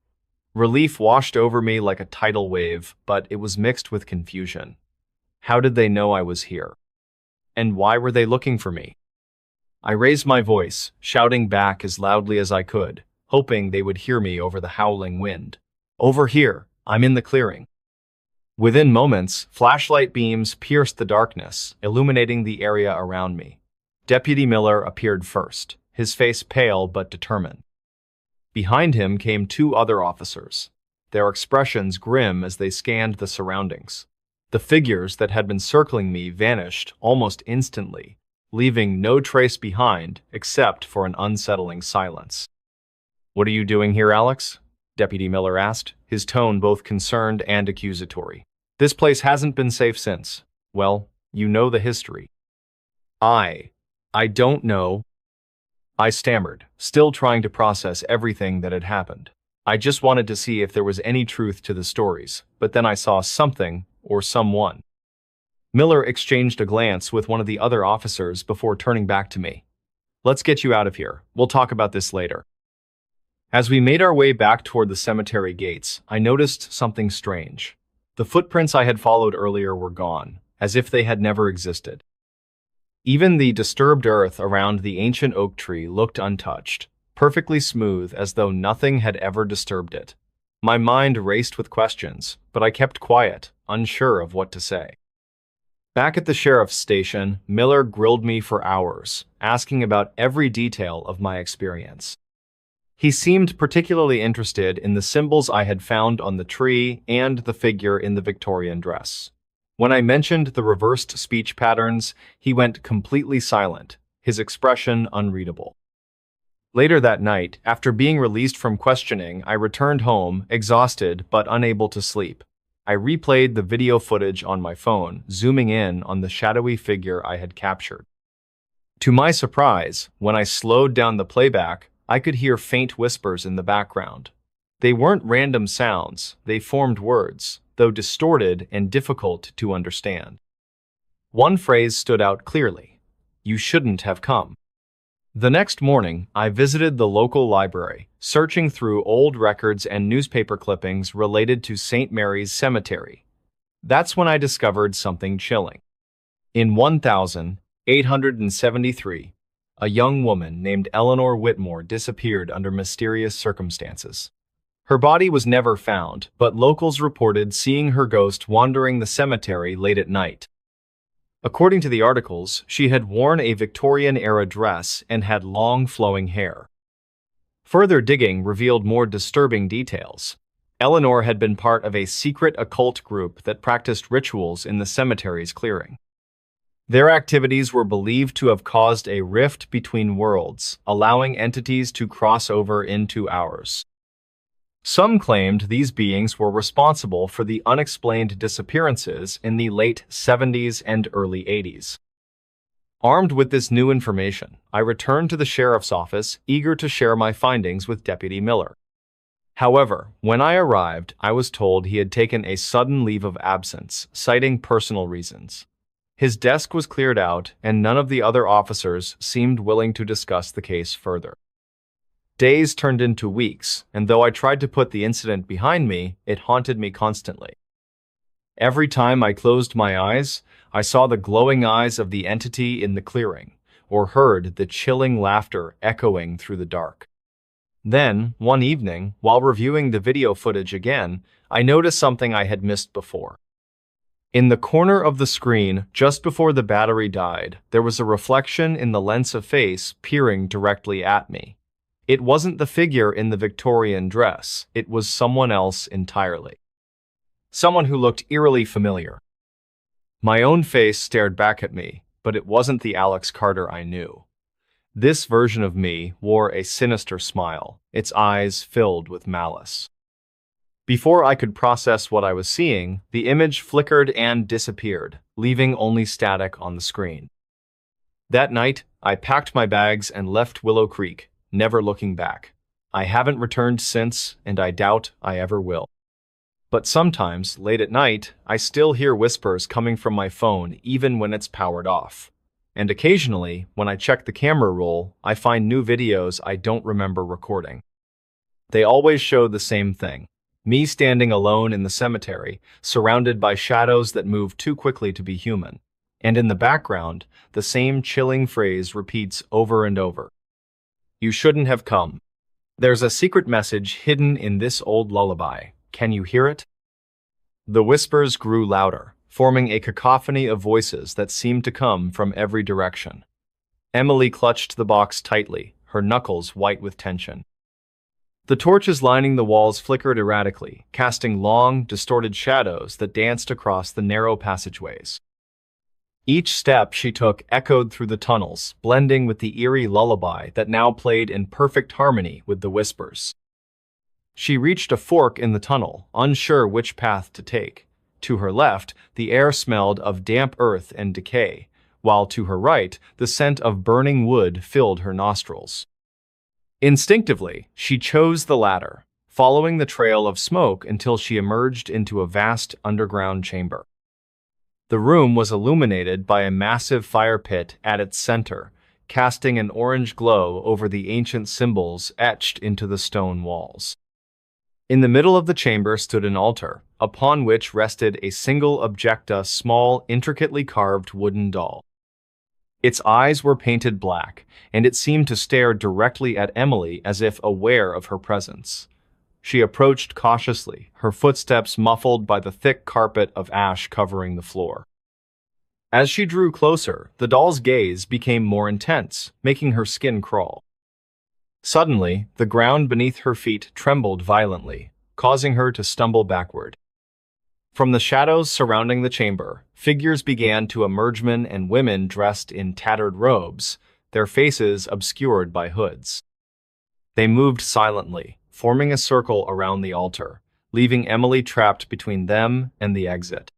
Relief washed over me like a tidal wave, but it was mixed with confusion. How did they know I was here? And why were they looking for me? I raised my voice, shouting back as loudly as I could, hoping they would hear me over the howling wind. Over here, I'm in the clearing. Within moments, flashlight beams pierced the darkness, illuminating the area around me. Deputy Miller appeared first, his face pale but determined. Behind him came two other officers, their expressions grim as they scanned the surroundings. The figures that had been circling me vanished almost instantly, leaving no trace behind except for an unsettling silence. "What are you doing here, Alex?" Deputy Miller asked, his tone both concerned and accusatory. "This place hasn't been safe since. Well, you know the history." I don't know," I stammered, still trying to process everything that had happened. I just wanted to see if there was any truth to the stories, but then I saw something, or someone. Miller exchanged a glance with one of the other officers before turning back to me. "Let's get you out of here. We'll talk about this later." As we made our way back toward the cemetery gates, I noticed something strange. The footprints I had followed earlier were gone, as if they had never existed. Even the disturbed earth around the ancient oak tree looked untouched, perfectly smooth as though nothing had ever disturbed it. My mind raced with questions, but I kept quiet, unsure of what to say. Back at the sheriff's station, Miller grilled me for hours, asking about every detail of my experience. He seemed particularly interested in the symbols I had found on the tree and the figure in the Victorian dress. When I mentioned the reversed speech patterns, he went completely silent, his expression unreadable. Later that night, after being released from questioning, I returned home, exhausted but unable to sleep. I replayed the video footage on my phone, zooming in on the shadowy figure I had captured. To my surprise, when I slowed down the playback, I could hear faint whispers in the background. They weren't random sounds, they formed words, though distorted and difficult to understand. One phrase stood out clearly: "You shouldn't have come." The next morning, I visited the local library, searching through old records and newspaper clippings related to St. Mary's Cemetery. That's when I discovered something chilling. In 1873, a young woman named Eleanor Whitmore disappeared under mysterious circumstances. Her body was never found, but locals reported seeing her ghost wandering the cemetery late at night. According to the articles, she had worn a Victorian-era dress and had long flowing hair. Further digging revealed more disturbing details. Eleanor had been part of a secret occult group that practiced rituals in the cemetery's clearing. Their activities were believed to have caused a rift between worlds, allowing entities to cross over into ours. Some claimed these beings were responsible for the unexplained disappearances in the late 70s and early 80s. Armed with this new information, I returned to the sheriff's office, eager to share my findings with Deputy Miller. However, when I arrived, I was told he had taken a sudden leave of absence, citing personal reasons. His desk was cleared out, and none of the other officers seemed willing to discuss the case further. Days turned into weeks, and though I tried to put the incident behind me, it haunted me constantly. Every time I closed my eyes, I saw the glowing eyes of the entity in the clearing, or heard the chilling laughter echoing through the dark. Then, one evening, while reviewing the video footage again, I noticed something I had missed before. In the corner of the screen, just before the battery died, there was a reflection in the lens of face peering directly at me. It wasn't the figure in the Victorian dress, it was someone else entirely. Someone who looked eerily familiar. My own face stared back at me, but it wasn't the Alex Carter I knew. This version of me wore a sinister smile, its eyes filled with malice. Before I could process what I was seeing, the image flickered and disappeared, leaving only static on the screen. That night, I packed my bags and left Willow Creek, never looking back. I haven't returned since, and I doubt I ever will. But sometimes, late at night, I still hear whispers coming from my phone even when it's powered off. And occasionally, when I check the camera roll, I find new videos I don't remember recording. They always show the same thing. Me standing alone in the cemetery, surrounded by shadows that move too quickly to be human. And in the background, the same chilling phrase repeats over and over. You shouldn't have come. There's a secret message hidden in this old lullaby. Can you hear it? The whispers grew louder, forming a cacophony of voices that seemed to come from every direction. Emily clutched the box tightly, her knuckles white with tension. The torches lining the walls flickered erratically, casting long, distorted shadows that danced across the narrow passageways. Each step she took echoed through the tunnels, blending with the eerie lullaby that now played in perfect harmony with the whispers. She reached a fork in the tunnel, unsure which path to take. To her left, the air smelled of damp earth and decay, while to her right, the scent of burning wood filled her nostrils. Instinctively, she chose the latter, following the trail of smoke until she emerged into a vast underground chamber. The room was illuminated by a massive fire pit at its center, casting an orange glow over the ancient symbols etched into the stone walls. In the middle of the chamber stood an altar, upon which rested a single objecta, small, intricately carved wooden doll. Its eyes were painted black, and it seemed to stare directly at Emily as if aware of her presence. She approached cautiously, her footsteps muffled by the thick carpet of ash covering the floor. As she drew closer, the doll's gaze became more intense, making her skin crawl. Suddenly, the ground beneath her feet trembled violently, causing her to stumble backward. From the shadows surrounding the chamber, figures began to emerge, men and women dressed in tattered robes, their faces obscured by hoods. They moved silently, forming a circle around the altar, leaving Emily trapped between them and the exit.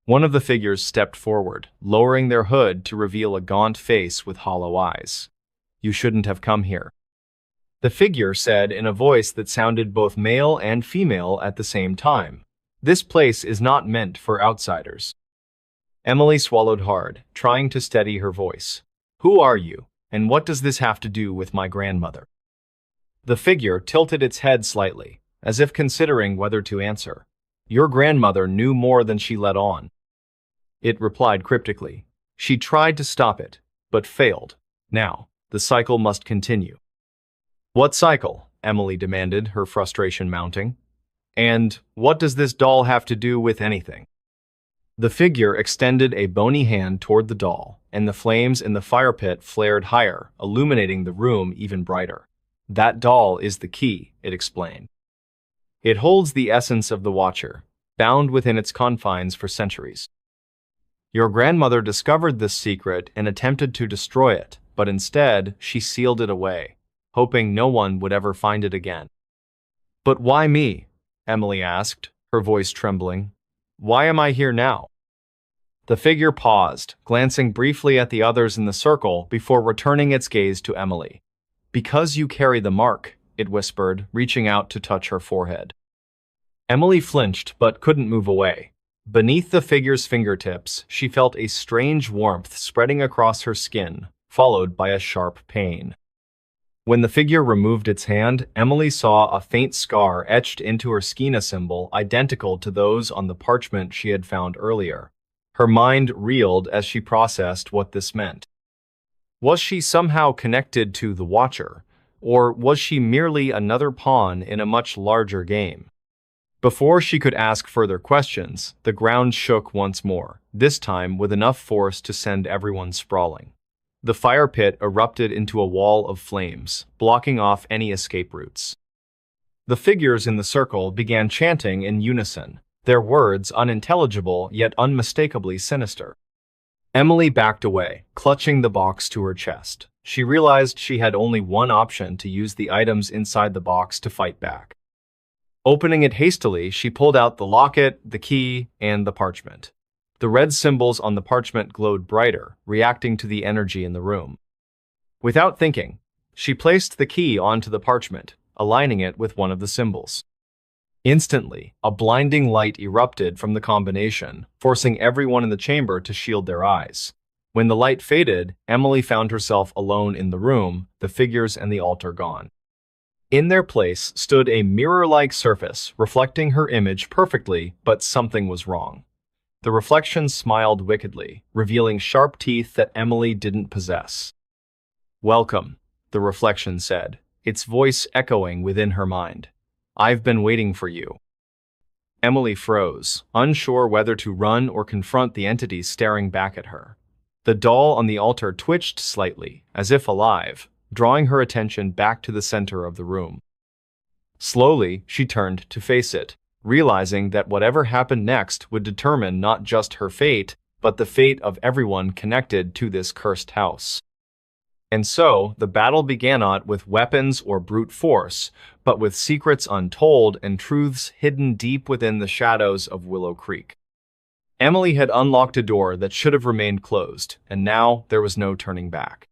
One of the figures stepped forward, lowering their hood to reveal a gaunt face with hollow eyes. "You shouldn't have come here," the figure said in a voice that sounded both male and female at the same time. "This place is not meant for outsiders." Emily swallowed hard, trying to steady her voice. "Who are you, and what does this have to do with my grandmother?" The figure tilted its head slightly, as if considering whether to answer. "Your grandmother knew more than she let on," it replied cryptically. "She tried to stop it, but failed. Now, the cycle must continue." "What cycle?" Emily demanded, her frustration mounting. "And what does this doll have to do with anything?" The figure extended a bony hand toward the doll, and the flames in the fire pit flared higher, illuminating the room even brighter. "That doll is the key," it explained. "It holds the essence of the Watcher, bound within its confines for centuries. Your grandmother discovered this secret and attempted to destroy it, but instead, she sealed it away, hoping no one would ever find it again." "But why me?" Emily asked, her voice trembling. "Why am I here now?" The figure paused, glancing briefly at the others in the circle before returning its gaze to Emily. "Because you carry the mark," it whispered, reaching out to touch her forehead. Emily flinched but couldn't move away. Beneath the figure's fingertips, she felt a strange warmth spreading across her skin, followed by a sharp pain. When the figure removed its hand, Emily saw a faint scar etched into her skin, a symbol identical to those on the parchment she had found earlier. Her mind reeled as she processed what this meant. Was she somehow connected to the Watcher, or was she merely another pawn in a much larger game? Before she could ask further questions, the ground shook once more, this time with enough force to send everyone sprawling. The fire pit erupted into a wall of flames, blocking off any escape routes. The figures in the circle began chanting in unison, their words unintelligible yet unmistakably sinister. Emily backed away, clutching the box to her chest. She realized she had only one option: to use the items inside the box to fight back. Opening it hastily, she pulled out the locket, the key, and the parchment. The red symbols on the parchment glowed brighter, reacting to the energy in the room. Without thinking, she placed the key onto the parchment, aligning it with one of the symbols. Instantly, a blinding light erupted from the combination, forcing everyone in the chamber to shield their eyes. When the light faded, Emily found herself alone in the room, the figures and the altar gone. In their place stood a mirror-like surface, reflecting her image perfectly, but something was wrong. The reflection smiled wickedly, revealing sharp teeth that Emily didn't possess. "Welcome," the reflection said, its voice echoing within her mind. "I've been waiting for you." Emily froze, unsure whether to run or confront the entity staring back at her. The doll on the altar twitched slightly, as if alive, drawing her attention back to the center of the room. Slowly, she turned to face it, realizing that whatever happened next would determine not just her fate, but the fate of everyone connected to this cursed house. And so, the battle began not with weapons or brute force, but with secrets untold and truths hidden deep within the shadows of Willow Creek. Emily had unlocked a door that should have remained closed, and now there was no turning back.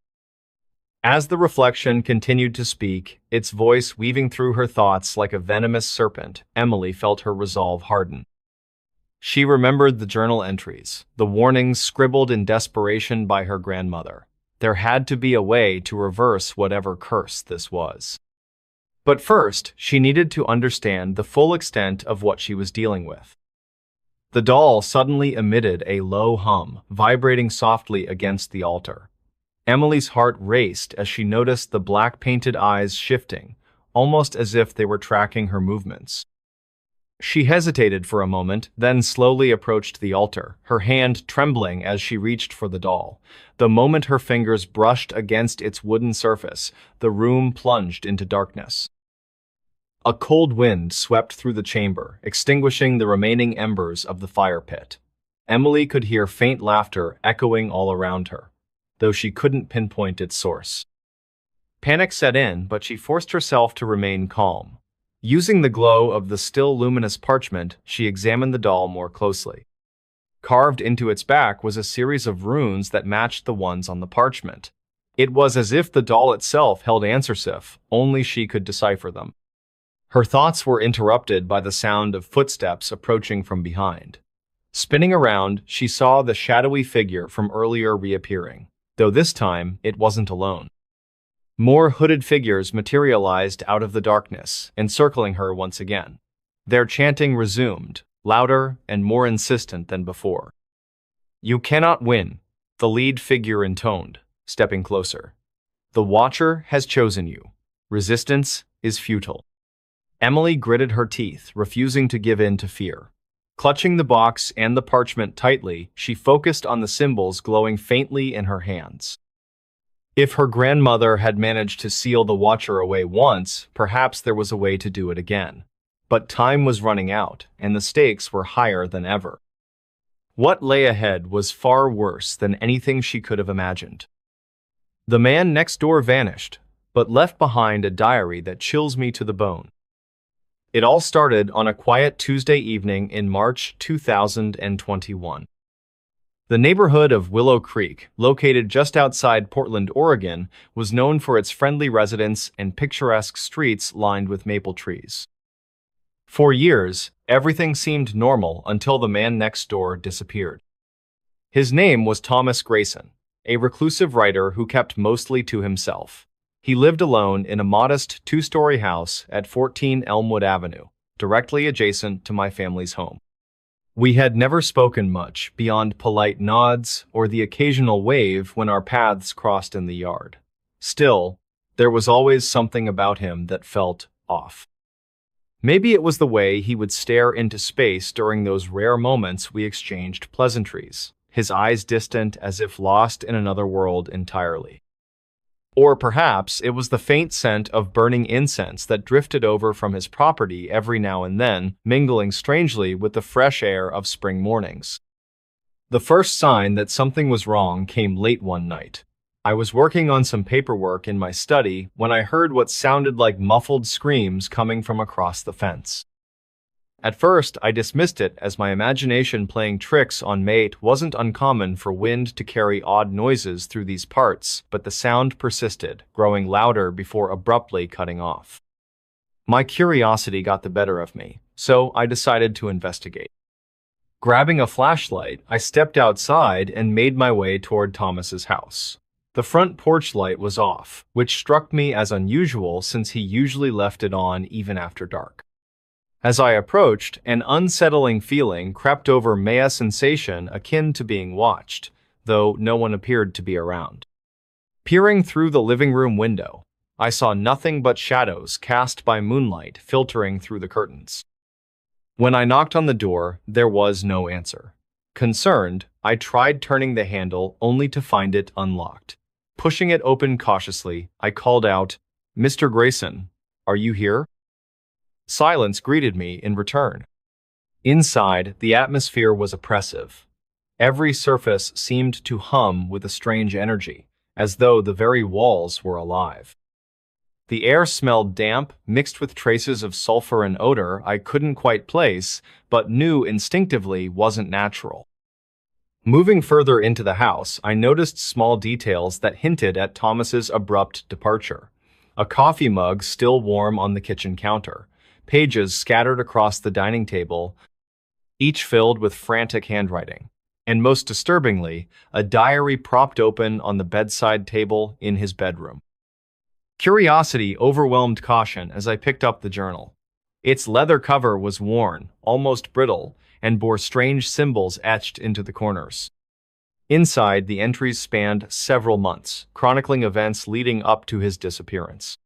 As the reflection continued to speak, its voice weaving through her thoughts like a venomous serpent, Emily felt her resolve harden. She remembered the journal entries, the warnings scribbled in desperation by her grandmother. There had to be a way to reverse whatever curse this was. But first, she needed to understand the full extent of what she was dealing with. The doll suddenly emitted a low hum, vibrating softly against the altar. Emily's heart raced as she noticed the black-painted eyes shifting, almost as if they were tracking her movements. She hesitated for a moment, then slowly approached the altar, her hand trembling as she reached for the doll. The moment her fingers brushed against its wooden surface, the room plunged into darkness. A cold wind swept through the chamber, extinguishing the remaining embers of the fire pit. Emily could hear faint laughter echoing all around her, though she couldn't pinpoint its source. Panic set in, but she forced herself to remain calm. Using the glow of the still luminous parchment, she examined the doll more closely. Carved into its back was a series of runes that matched the ones on the parchment. It was as if the doll itself held answers, if only she could decipher them. Her thoughts were interrupted by the sound of footsteps approaching from behind. Spinning around, she saw the shadowy figure from earlier reappearing, though this time it wasn't alone. More hooded figures materialized out of the darkness, encircling her once again. Their chanting resumed, louder and more insistent than before. "You cannot win," the lead figure intoned, stepping closer. "The Watcher has chosen you. Resistance is futile." Emily gritted her teeth, refusing to give in to fear. Clutching the box and the parchment tightly, she focused on the symbols glowing faintly in her hands. If her grandmother had managed to seal the Watcher away once, perhaps there was a way to do it again. But time was running out, and the stakes were higher than ever. What lay ahead was far worse than anything she could have imagined. The man next door vanished, but left behind a diary that chills me to the bone. It all started on a quiet Tuesday evening in March 2021. The neighborhood of Willow Creek, located just outside Portland, Oregon, was known for its friendly residents and picturesque streets lined with maple trees. For years, everything seemed normal until the man next door disappeared. His name was Thomas Grayson, a reclusive writer who kept mostly to himself. He lived alone in a modest two-story house at 14 Elmwood Avenue, directly adjacent to my family's home. We had never spoken much beyond polite nods or the occasional wave when our paths crossed in the yard. Still, there was always something about him that felt off. Maybe it was the way he would stare into space during those rare moments we exchanged pleasantries, his eyes distant as if lost in another world entirely. Or perhaps it was the faint scent of burning incense that drifted over from his property every now and then, mingling strangely with the fresh air of spring mornings. The first sign that something was wrong came late one night. I was working on some paperwork in my study when I heard what sounded like muffled screams coming from across the fence. At first, I dismissed it as my imagination playing tricks on me. It wasn't uncommon for wind to carry odd noises through these parts, but the sound persisted, growing louder before abruptly cutting off. My curiosity got the better of me, so I decided to investigate. Grabbing a flashlight, I stepped outside and made my way toward Thomas's house. The front porch light was off, which struck me as unusual since he usually left it on even after dark. As I approached, an unsettling feeling crept over me, a sensation akin to being watched, though no one appeared to be around. Peering through the living room window, I saw nothing but shadows cast by moonlight filtering through the curtains. When I knocked on the door, there was no answer. Concerned, I tried turning the handle only to find it unlocked. Pushing it open cautiously, I called out, "Mr. Grayson, are you here?" Silence greeted me in return. Inside, the atmosphere was oppressive. Every surface seemed to hum with a strange energy, as though the very walls were alive. The air smelled damp, mixed with traces of sulfur and odor I couldn't quite place, but knew instinctively wasn't natural. Moving further into the house, I noticed small details that hinted at Thomas's abrupt departure. A coffee mug still warm on the kitchen counter, pages scattered across the dining table, each filled with frantic handwriting, and most disturbingly, a diary propped open on the bedside table in his bedroom. Curiosity overwhelmed caution as I picked up the journal. Its leather cover was worn, almost brittle, and bore strange symbols etched into the corners. Inside, the entries spanned several months, chronicling events leading up to his disappearance.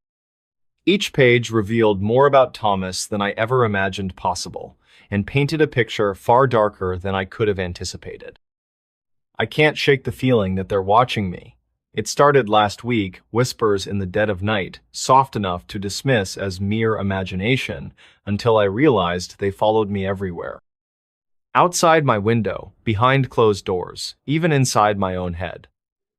Each page revealed more about Thomas than I ever imagined possible, and painted a picture far darker than I could have anticipated. I can't shake the feeling that they're watching me. It started last week, whispers in the dead of night, soft enough to dismiss as mere imagination, until I realized they followed me everywhere. Outside my window, behind closed doors, even inside my own head.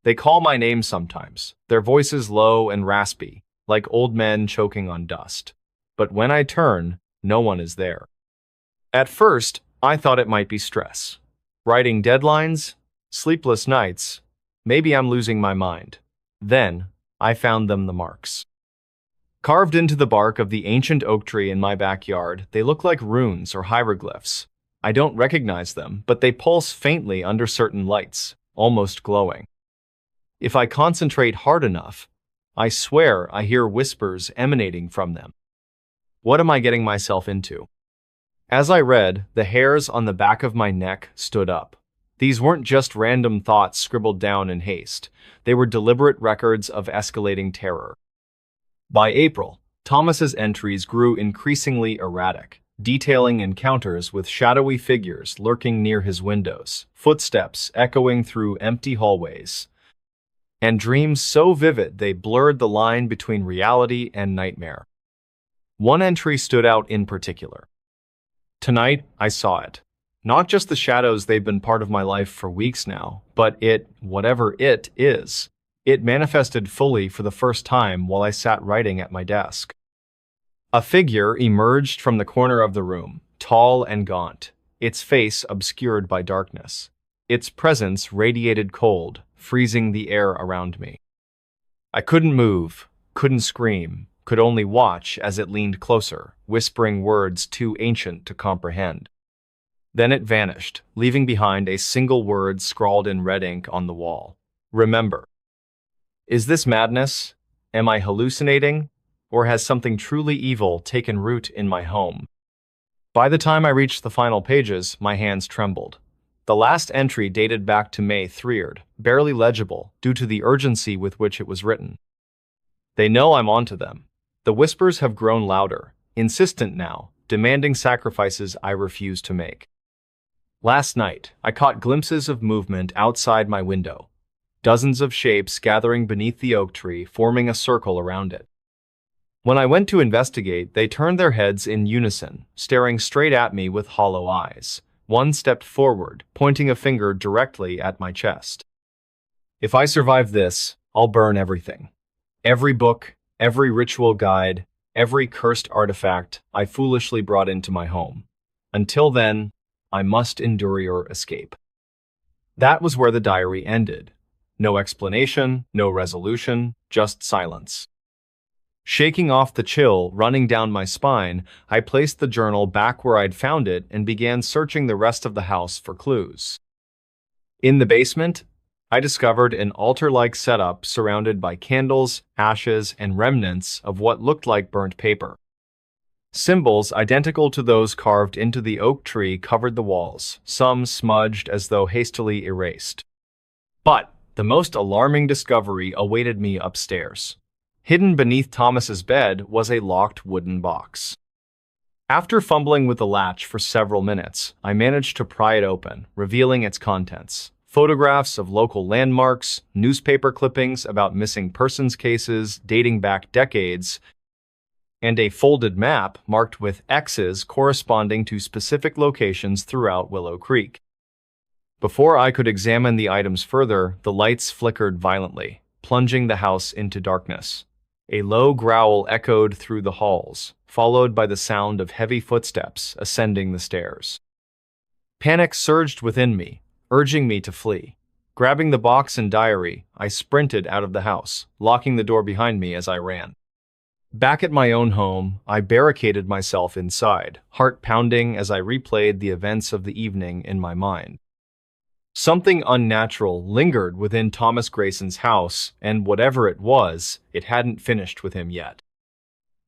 They call my name sometimes, their voices low and raspy, like old men choking on dust. But when I turn, no one is there. At first, I thought it might be stress. Writing deadlines, sleepless nights, maybe I'm losing my mind. Then, I found them the marks. Carved into the bark of the ancient oak tree in my backyard, they look like runes or hieroglyphs. I don't recognize them, but they pulse faintly under certain lights, almost glowing. If I concentrate hard enough, I swear I hear whispers emanating from them. What am I getting myself into? As I read, the hairs on the back of my neck stood up. These weren't just random thoughts scribbled down in haste. They were deliberate records of escalating terror. By April, Thomas's entries grew increasingly erratic, detailing encounters with shadowy figures lurking near his windows, footsteps echoing through empty hallways, and dreams so vivid they blurred the line between reality and nightmare. One entry stood out in particular. Tonight, I saw it. Not just the shadows, they've been part of my life for weeks now, but it, whatever it is, it manifested fully for the first time while I sat writing at my desk. A figure emerged from the corner of the room, tall and gaunt, its face obscured by darkness. Its presence radiated cold, freezing the air around me. I couldn't move, couldn't scream, could only watch as it leaned closer, whispering words too ancient to comprehend. Then it vanished, leaving behind a single word scrawled in red ink on the wall. Remember. Is this madness? Am I hallucinating? Or has something truly evil taken root in my home? By the time I reached the final pages, my hands trembled. The last entry dated back to May 3rd, barely legible due to the urgency with which it was written. They know I'm onto them. The whispers have grown louder, insistent now, demanding sacrifices I refuse to make. Last night, I caught glimpses of movement outside my window. Dozens of shapes gathering beneath the oak tree, forming a circle around it. When I went to investigate, they turned their heads in unison, staring straight at me with hollow eyes. One stepped forward, pointing a finger directly at my chest. If I survive this, I'll burn everything. Every book, every ritual guide, every cursed artifact I foolishly brought into my home. Until then, I must endure your escape. That was where the diary ended. No explanation, no resolution, just silence. Shaking off the chill running down my spine, I placed the journal back where I'd found it and began searching the rest of the house for clues. In the basement, I discovered an altar-like setup surrounded by candles, ashes, and remnants of what looked like burnt paper. Symbols identical to those carved into the oak tree covered the walls, some smudged as though hastily erased. But the most alarming discovery awaited me upstairs. Hidden beneath Thomas's bed was a locked wooden box. After fumbling with the latch for several minutes, I managed to pry it open, revealing its contents. Photographs of local landmarks, newspaper clippings about missing persons cases dating back decades, and a folded map marked with X's corresponding to specific locations throughout Willow Creek. Before I could examine the items further, the lights flickered violently, plunging the house into darkness. A low growl echoed through the halls, followed by the sound of heavy footsteps ascending the stairs. Panic surged within me, urging me to flee. Grabbing the box and diary, I sprinted out of the house, locking the door behind me as I ran. Back at my own home, I barricaded myself inside, heart pounding as I replayed the events of the evening in my mind. Something unnatural lingered within Thomas Grayson's house, and whatever it was, it hadn't finished with him yet.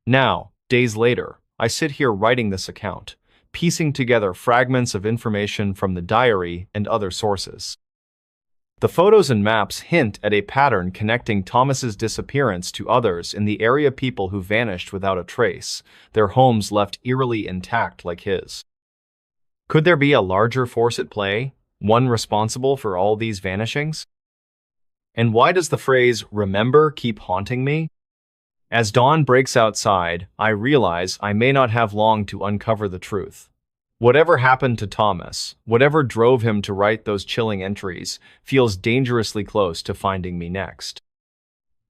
Now, days later, I sit here writing this account, piecing together fragments of information from the diary and other sources. The photos and maps hint at a pattern connecting Thomas's disappearance to others in the area, people who vanished without a trace, their homes left eerily intact like his. Could there be a larger force at play? One responsible for all these vanishings? And why does the phrase "remember" keep haunting me? As dawn breaks outside, I realize I may not have long to uncover the truth. Whatever happened to Thomas, whatever drove him to write those chilling entries, feels dangerously close to finding me next.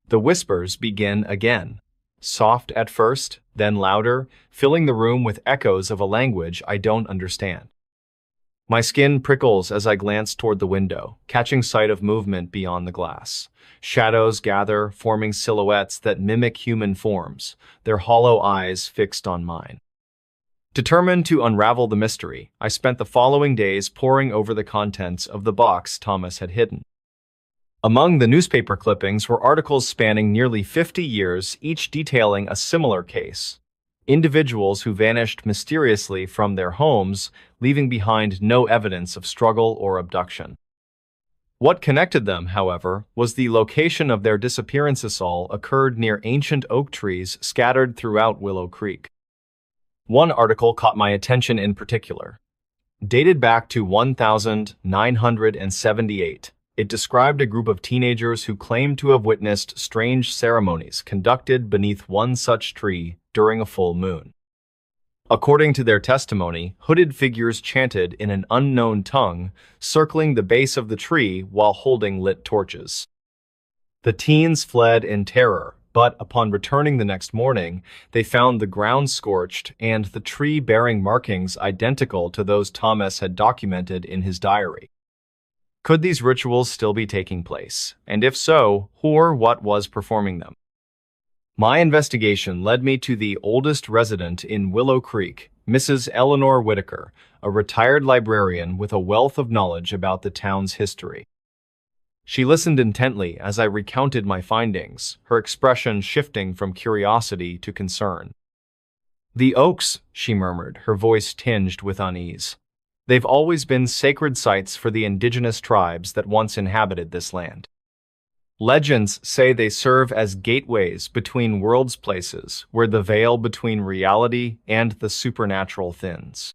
The whispers begin again. Soft at first, then louder, filling the room with echoes of a language I don't understand. My skin prickles as I glance toward the window, catching sight of movement beyond the glass. Shadows gather, forming silhouettes that mimic human forms, their hollow eyes fixed on mine. Determined to unravel the mystery, I spent the following days poring over the contents of the box Thomas had hidden. Among the newspaper clippings were articles spanning nearly 50 years, each detailing a similar case. Individuals who vanished mysteriously from their homes, leaving behind no evidence of struggle or abduction. What connected them, however, was the location of their disappearances. All occurred near ancient oak trees scattered throughout Willow Creek. One article caught my attention in particular. Dated back to 1978, it described a group of teenagers who claimed to have witnessed strange ceremonies conducted beneath one such tree during a full moon. According to their testimony, hooded figures chanted in an unknown tongue, circling the base of the tree while holding lit torches. The teens fled in terror, but upon returning the next morning, they found the ground scorched and the tree bearing markings identical to those Thomas had documented in his diary. Could these rituals still be taking place? And if so, who or what was performing them? My investigation led me to the oldest resident in Willow Creek, Mrs. Eleanor Whitaker, a retired librarian with a wealth of knowledge about the town's history. She listened intently as I recounted my findings, her expression shifting from curiosity to concern. "The oaks," she murmured, her voice tinged with unease. "They've always been sacred sites for the indigenous tribes that once inhabited this land. Legends say they serve as gateways between worlds, places where the veil between reality and the supernatural thins."